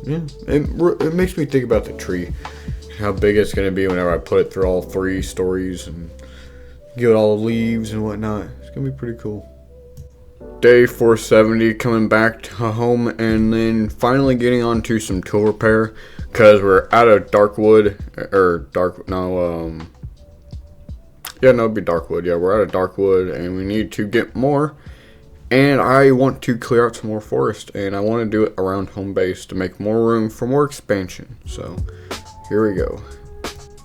yeah, it makes me think about the tree, how big it's going to be whenever I put it through all 3 stories and give it all the leaves and whatnot. It's going to be pretty cool. Day 470, coming back to home, and then finally getting onto some tool repair, because we're out of darkwood, it'd be darkwood. Yeah, we're out of darkwood, and we need to get more, and I want to clear out some more forest, and I want to do it around home base to make more room for more expansion. So here we go.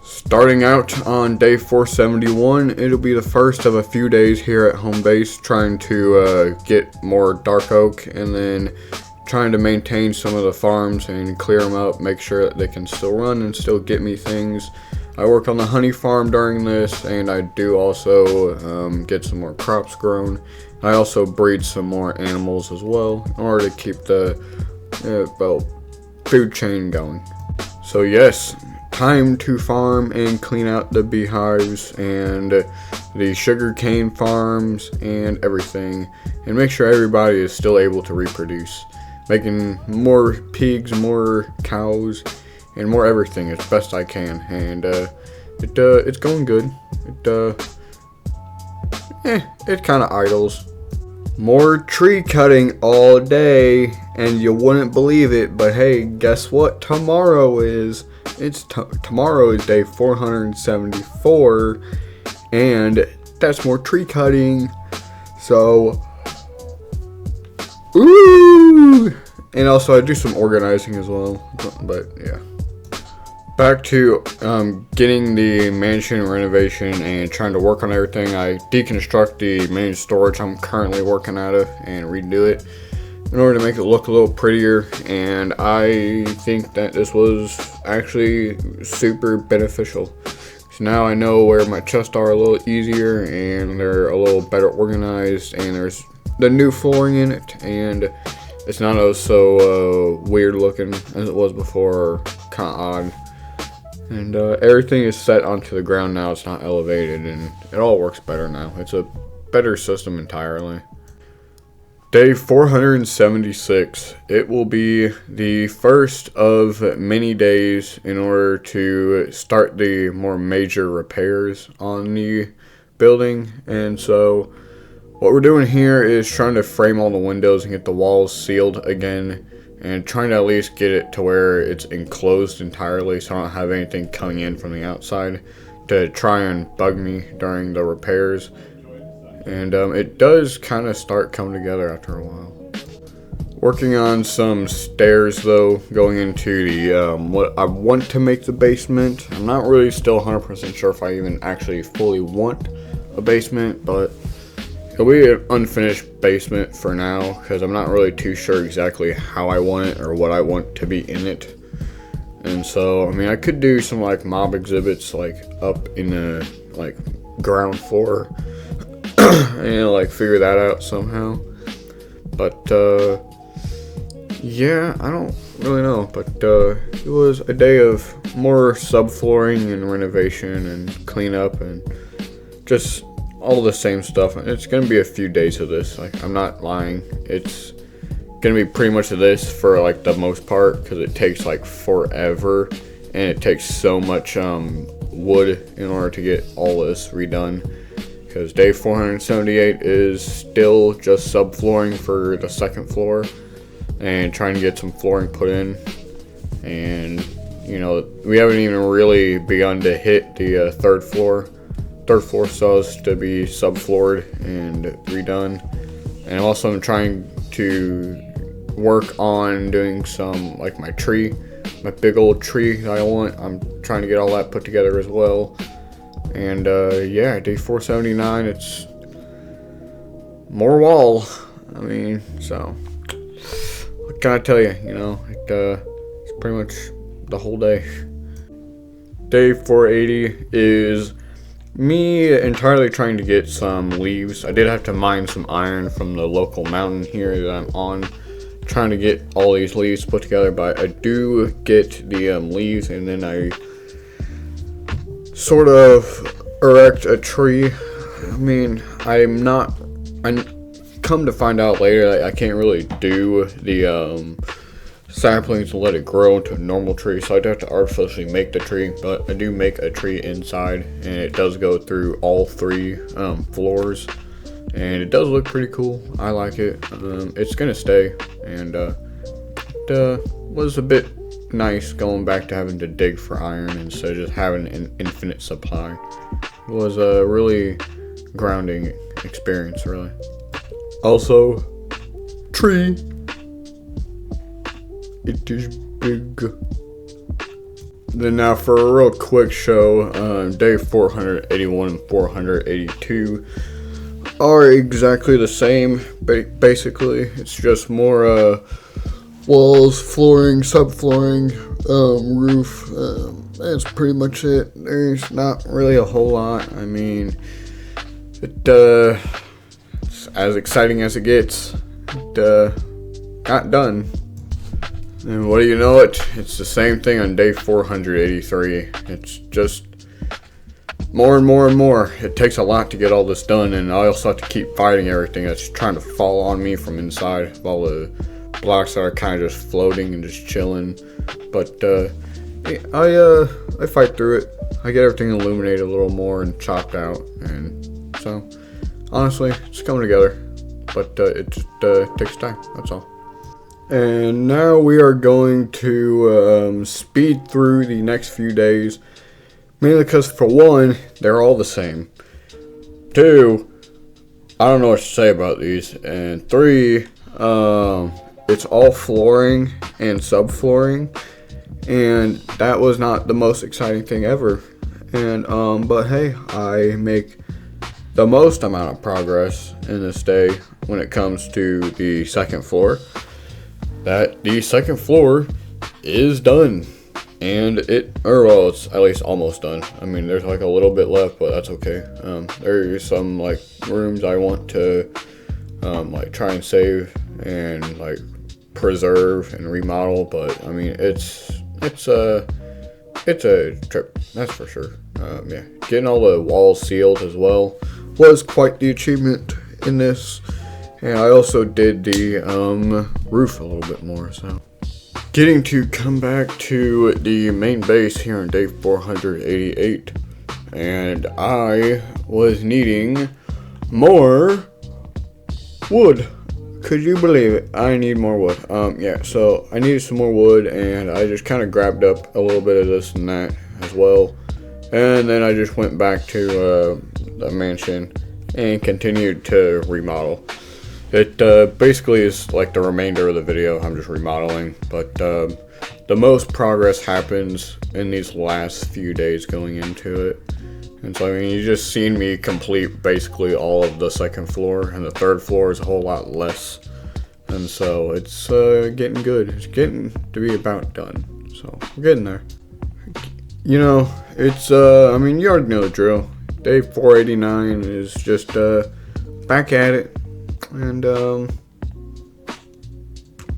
Starting out on day 471, it'll be the first of a few days here at home base, trying to get more dark oak, and then trying to maintain some of the farms and clear them up, make sure that they can still run and still get me things. I work on the honey farm during this, and I do also get some more crops grown. I also breed some more animals as well in order to keep the food chain going. So yes, time to farm and clean out the beehives and the sugarcane farms and everything, and make sure everybody is still able to reproduce, making more pigs, more cows, and more everything as best I can. And it's going good. It kind of idles. More tree cutting all day, and you wouldn't believe it, but hey, guess what tomorrow is? Tomorrow is day 474, and that's more tree cutting. So, ooh! And also I do some organizing as well, but yeah. Back to getting the mansion renovation and trying to work on everything. I deconstruct the main storage I'm currently working out of and redo it in order to make it look a little prettier, and I think that this was actually super beneficial. So now I know where my chests are a little easier, and they're a little better organized, and there's the new flooring in it, and it's not so weird looking as it was before, kind of odd. And everything is set onto the ground now. It's not elevated, and it all works better now. It's a better system entirely. Day 476. It will be the first of many days in order to start the more major repairs on the building. And so what we're doing here is trying to frame all the windows and get the walls sealed again, and trying to at least get it to where it's enclosed entirely so I don't have anything coming in from the outside to try and bug me during the repairs. And it does kind of start coming together after a while. Working on some stairs though, going into the what I want to make the basement. I'm not really still 100% sure if I even actually fully want a basement, but it'll be an unfinished basement for now because I'm not really too sure exactly how I want it or what I want to be in it. And so, I mean, I could do some like mob exhibits like up in the like ground floor and like figure that out somehow. But yeah, I don't really know. But it was a day of more subflooring and renovation and cleanup and just all the same stuff. It's gonna be a few days of this. Like, I'm not lying. It's gonna be pretty much of this for like the most part because it takes like forever and it takes so much wood in order to get all this redone. Because day 478 is still just subflooring for the second floor and trying to get some flooring put in. And you know, we haven't even really begun to hit the third floor. Third floor still has to be subfloored and redone. And I'm trying to work on doing some, like my tree, my big old tree that I want. I'm trying to get all that put together as well. And yeah, day 479, it's more wall. I mean, so what can I tell you? You know, it's pretty much the whole day. Day 480 is me entirely trying to get some leaves. I did have to mine some iron from the local mountain here that I'm on, trying to get all these leaves put together, but I do get the leaves, and then I sort of erect a tree. I mean, I come to find out later that I can't really do the saplings and let it grow into a normal tree, so I'd have to artificially make the tree. But I do make a tree inside, and it does go through all three floors, and it does look pretty cool. I like it. It's gonna stay, and it was a bit nice going back to having to dig for iron instead of just having an infinite supply. It was a really grounding experience, really. Also, tree. It is big. Then now for a real quick show, day 481 and 482 are exactly the same. Basically, it's just more walls, flooring, subflooring, roof, that's pretty much it. There's not really a whole lot. I mean, it's as exciting as it gets. It got done. And what do you know it? It's the same thing on day 483. It's just more and more and more. It takes a lot to get all this done, and I also have to keep fighting everything that's trying to fall on me from inside. All the blocks that are kind of just floating and just chilling. But I fight through it. I get everything illuminated a little more and chopped out, and so honestly, it's coming together. But it just takes time. That's all. And now we are going to speed through the next few days. Mainly because, for one, they're all the same. 2, I don't know what to say about these. And 3, it's all flooring and subflooring. And that was not the most exciting thing ever. And, but hey, I make the most amount of progress in this day when it comes to the second floor. That the second floor is done. And it's at least almost done. I mean, there's like a little bit left, but that's okay. There are some like rooms I want to like try and save and like preserve and remodel, but I mean, it's a trip, that's for sure. Yeah, getting all the walls sealed as well was quite the achievement in this, and I also did the roof a little bit more, so. Getting to come back to the main base here on day 488, and I was needing more wood. Could you believe it? I need more wood. Yeah, so I needed some more wood, and I just kind of grabbed up a little bit of this and that as well, and then I just went back to the mansion and continued to remodel. It basically is like the remainder of the video. I'm just remodeling, but the most progress happens in these last few days going into it. And so I mean, you just seen me complete basically all of the second floor, and the third floor is a whole lot less. And so it's getting good. It's getting to be about done. So we're getting there. You know, it's I mean, you already know the drill. Day 489 is just back at it. And,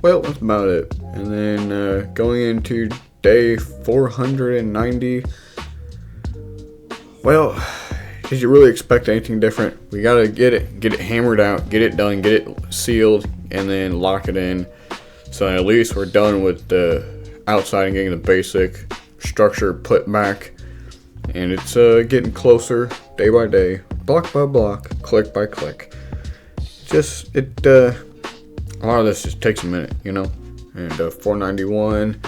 well, that's about it. And then, going into day 490, well, did you really expect anything different? We gotta get it hammered out, get it done, get it sealed, and then lock it in. So at least we're done with the outside and getting the basic structure put back. And it's, getting closer day by day, block by block, click by click. A lot of this just takes a minute, you know. And 491,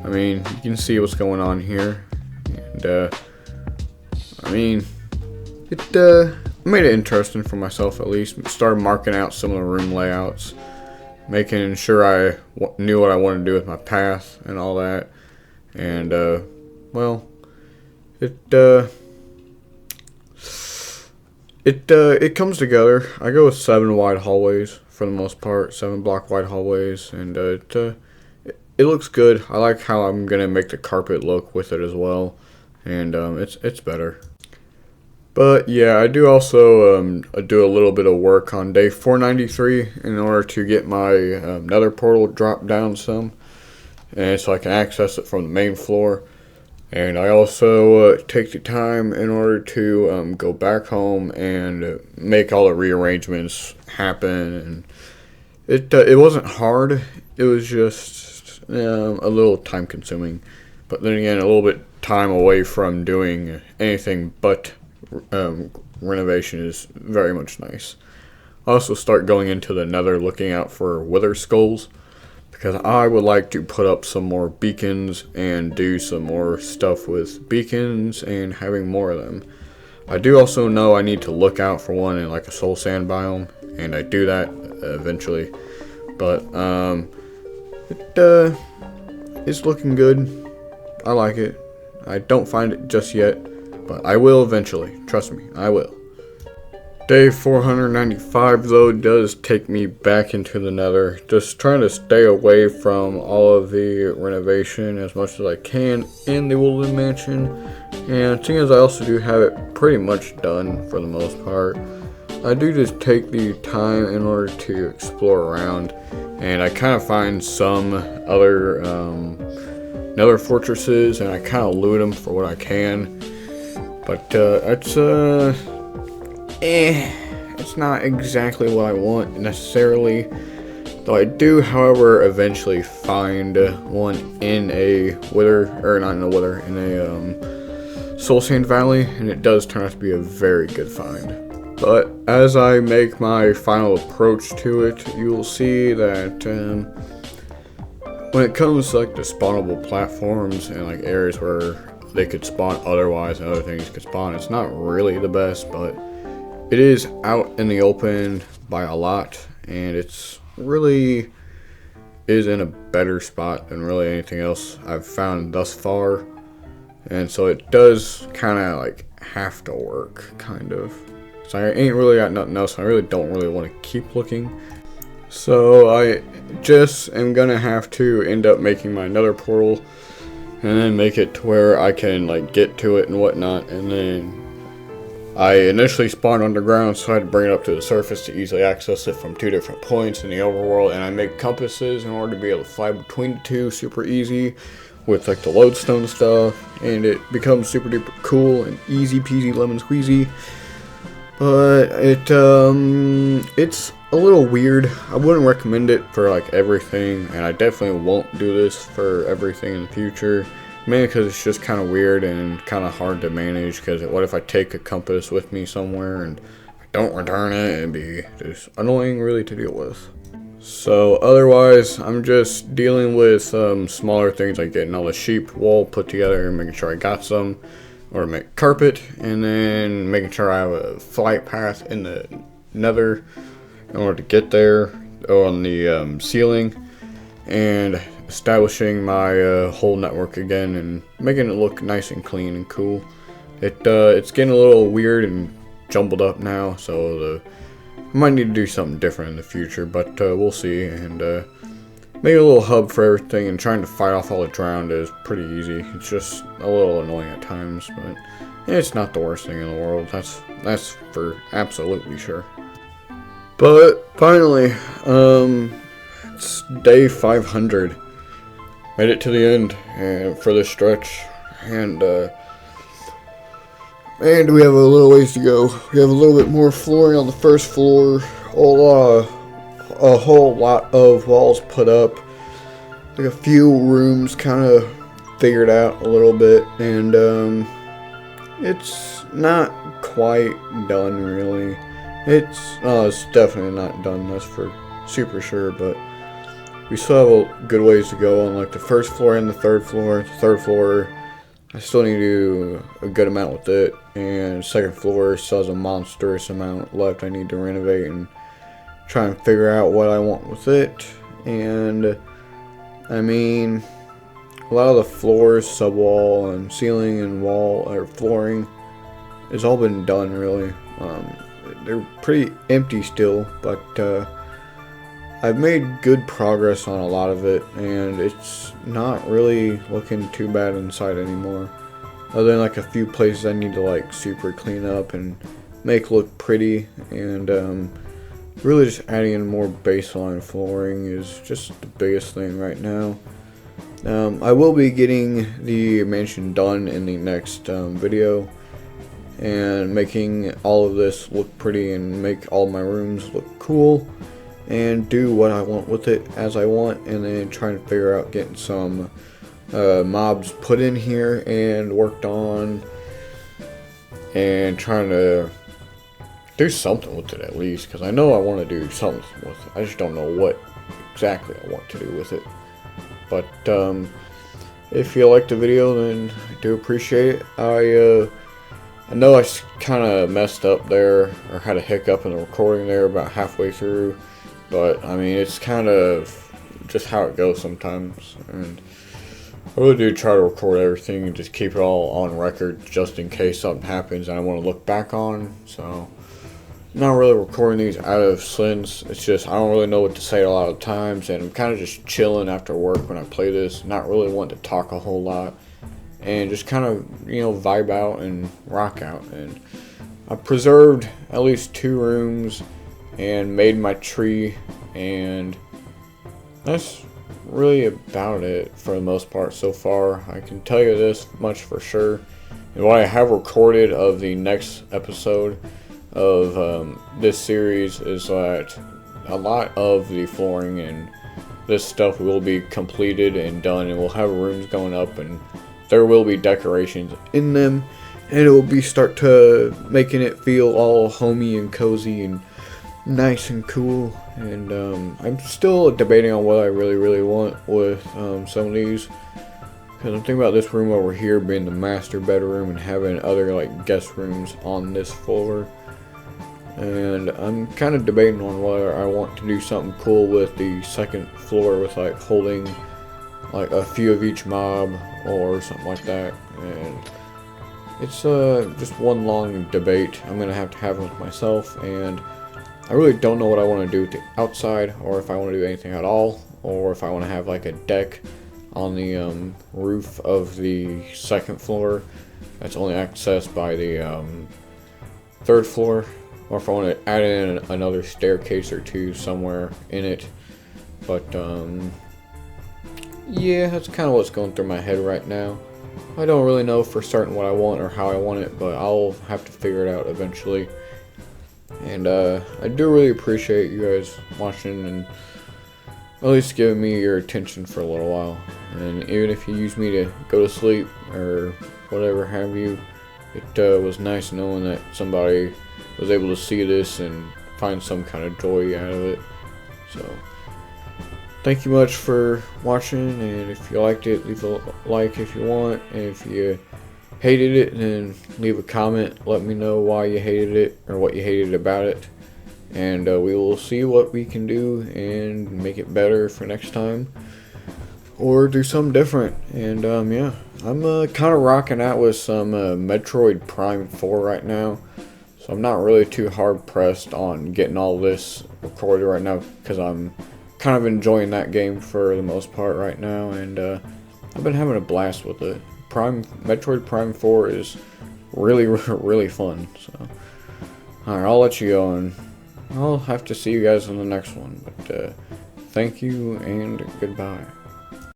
I mean, you can see what's going on here, and I mean, it made it interesting for myself at least. Started marking out some of the room layouts, making sure I knew what I wanted to do with my path and all that, and well, it comes together. I go with 7 wide hallways for the most part, 7 block wide hallways, and it looks good. I like how I'm gonna make the carpet look with it as well, and it's better. But yeah, I do also do a little bit of work on day 493 in order to get my nether portal dropped down some, and so I can access it from the main floor. And I also take the time in order to go back home and make all the rearrangements happen. And it wasn't hard. It was just a little time consuming. But then again, a little bit time away from doing anything but renovation is very much nice. I also start going into the nether looking out for wither skulls, because I would like to put up some more beacons and do some more stuff with beacons and having more of them. I do also know I need to look out for one in like a soul sand biome, and I do that eventually. But it's looking good. I like it. I don't find it just yet, but I will eventually. Trust me, I will. Day 495 though does take me back into the nether. Just trying to stay away from all of the renovation as much as I can in the Woodland Mansion. And seeing as I also do have it pretty much done for the most part, I do just take the time in order to explore around. And I kind of find some other nether fortresses and I kind of loot them for what I can. But it's not exactly what I want necessarily, though I do, however, eventually find one in a wither, or not in a wither, in a soul sand valley, and it does turn out to be a very good find. But as I make my final approach to it, you will see that when it comes to like the spawnable platforms and like areas where they could spawn otherwise and other things could spawn, it's not really the best, but it is out in the open by a lot, and it's really is in a better spot than really anything else I've found thus far. And so it does kind of like have to work, kind of. So I ain't really got nothing else. I really don't really want to keep looking. So I just am gonna have to end up making my nether portal and then make it to where I can like get to it and whatnot, and then I initially spawned underground, so I had to bring it up to the surface to easily access it from two different points in the overworld, and I make compasses in order to be able to fly between the two super easy with like the lodestone stuff, and it becomes super duper cool and easy peasy lemon squeezy. But it's a little weird. I wouldn't recommend it for like everything, and I definitely won't do this for everything in the future. Mainly because it's just kind of weird and kind of hard to manage, because what if I take a compass with me somewhere and I don't return it? It'd be just annoying really to deal with. So otherwise, I'm just dealing with smaller things like getting all the sheep wool put together and making sure I got some, or make carpet, and then making sure I have a flight path in the nether in order to get there on the ceiling, and establishing my whole network again and making it look nice and clean and cool. It's getting a little weird and jumbled up now, so I might need to do something different in the future, but we'll see. And make a little hub for everything, and trying to fight off all the drowned is pretty easy. It's just a little annoying at times, but it's not the worst thing in the world. That's for absolutely sure. But finally, it's day 500. Made it to the end for this stretch, and we have a little ways to go. We have a little bit more flooring on the first floor, a whole lot of walls put up, like a few rooms kind of figured out a little bit, and it's not quite done really. It's definitely not done, that's for super sure, but we still have a good ways to go on like the first floor and the third floor. The third floor, I still need to do a good amount with it, and the second floor still has a monstrous amount left I need to renovate and try and figure out what I want with it. And I mean, a lot of the floors, subwall and ceiling and wall or flooring has all been done really. They're pretty empty still, but I've made good progress on a lot of it, and it's not really looking too bad inside anymore. Other than like a few places I need to like super clean up and make look pretty, and really just adding in more baseline flooring is just the biggest thing right now. I will be getting the mansion done in the next video, and making all of this look pretty and make all my rooms look cool, and do what I want with it as I want, and then trying to figure out getting some mobs put in here and worked on, and trying to do something with it at least, because I know I want to do something with it. I just don't know what exactly I want to do with it. But if you liked the video, then I do appreciate it. I know I kind of messed up there, or had a hiccup in the recording there about halfway through, but I mean, it's kind of just how it goes sometimes, and I really do try to record everything and just keep it all on record just in case something happens and I want to look back on. So not really recording these out of sense. It's just I don't really know what to say a lot of times, and I'm kind of just chilling after work when I play this, not really wanting to talk a whole lot, and just kind of, vibe out and rock out. And I preserved at least 2 rooms and made my tree, and that's really about it for the most part so far. I can tell you this much for sure, and what I have recorded of the next episode of this series is that a lot of the flooring and this stuff will be completed and done, and we'll have rooms going up, and there will be decorations in them, and it will be start to making it feel all homey and cozy and nice and cool. And I'm still debating on what I really want with some of these, because I'm thinking about this room over here being the master bedroom and having other like guest rooms on this floor. And I'm kind of debating on whether I want to do something cool with the second floor with like holding like a few of each mob or something like that. And it's just one long debate I'm gonna have to have with myself, and I really don't know what I want to do with the outside, or if I want to do anything at all, or if I want to have like a deck on the roof of the second floor that's only accessed by the third floor, or if I want to add in another staircase or two somewhere in it. But yeah, that's kind of what's going through my head right now. I don't really know for certain what I want or how I want it, but I'll have to figure it out eventually. And I do really appreciate you guys watching and at least giving me your attention for a little while. And even if you use me to go to sleep or whatever have you, it was nice knowing that somebody was able to see this and find some kind of joy out of it. So thank you much for watching, and if you liked it, leave a like if you want, and if you hated it, then leave a comment. Let me know why you hated it or what you hated about it, and we will see what we can do and make it better for next time, or do something different. And yeah, I'm kind of rocking out with some Metroid Prime 4 right now, so I'm not really too hard pressed on getting all this recorded right now, because I'm kind of enjoying that game for the most part right now, and I've been having a blast with it. Metroid Prime 4 is really fun. So alright, I'll let you go, and I'll have to see you guys in the next one, but thank you and goodbye.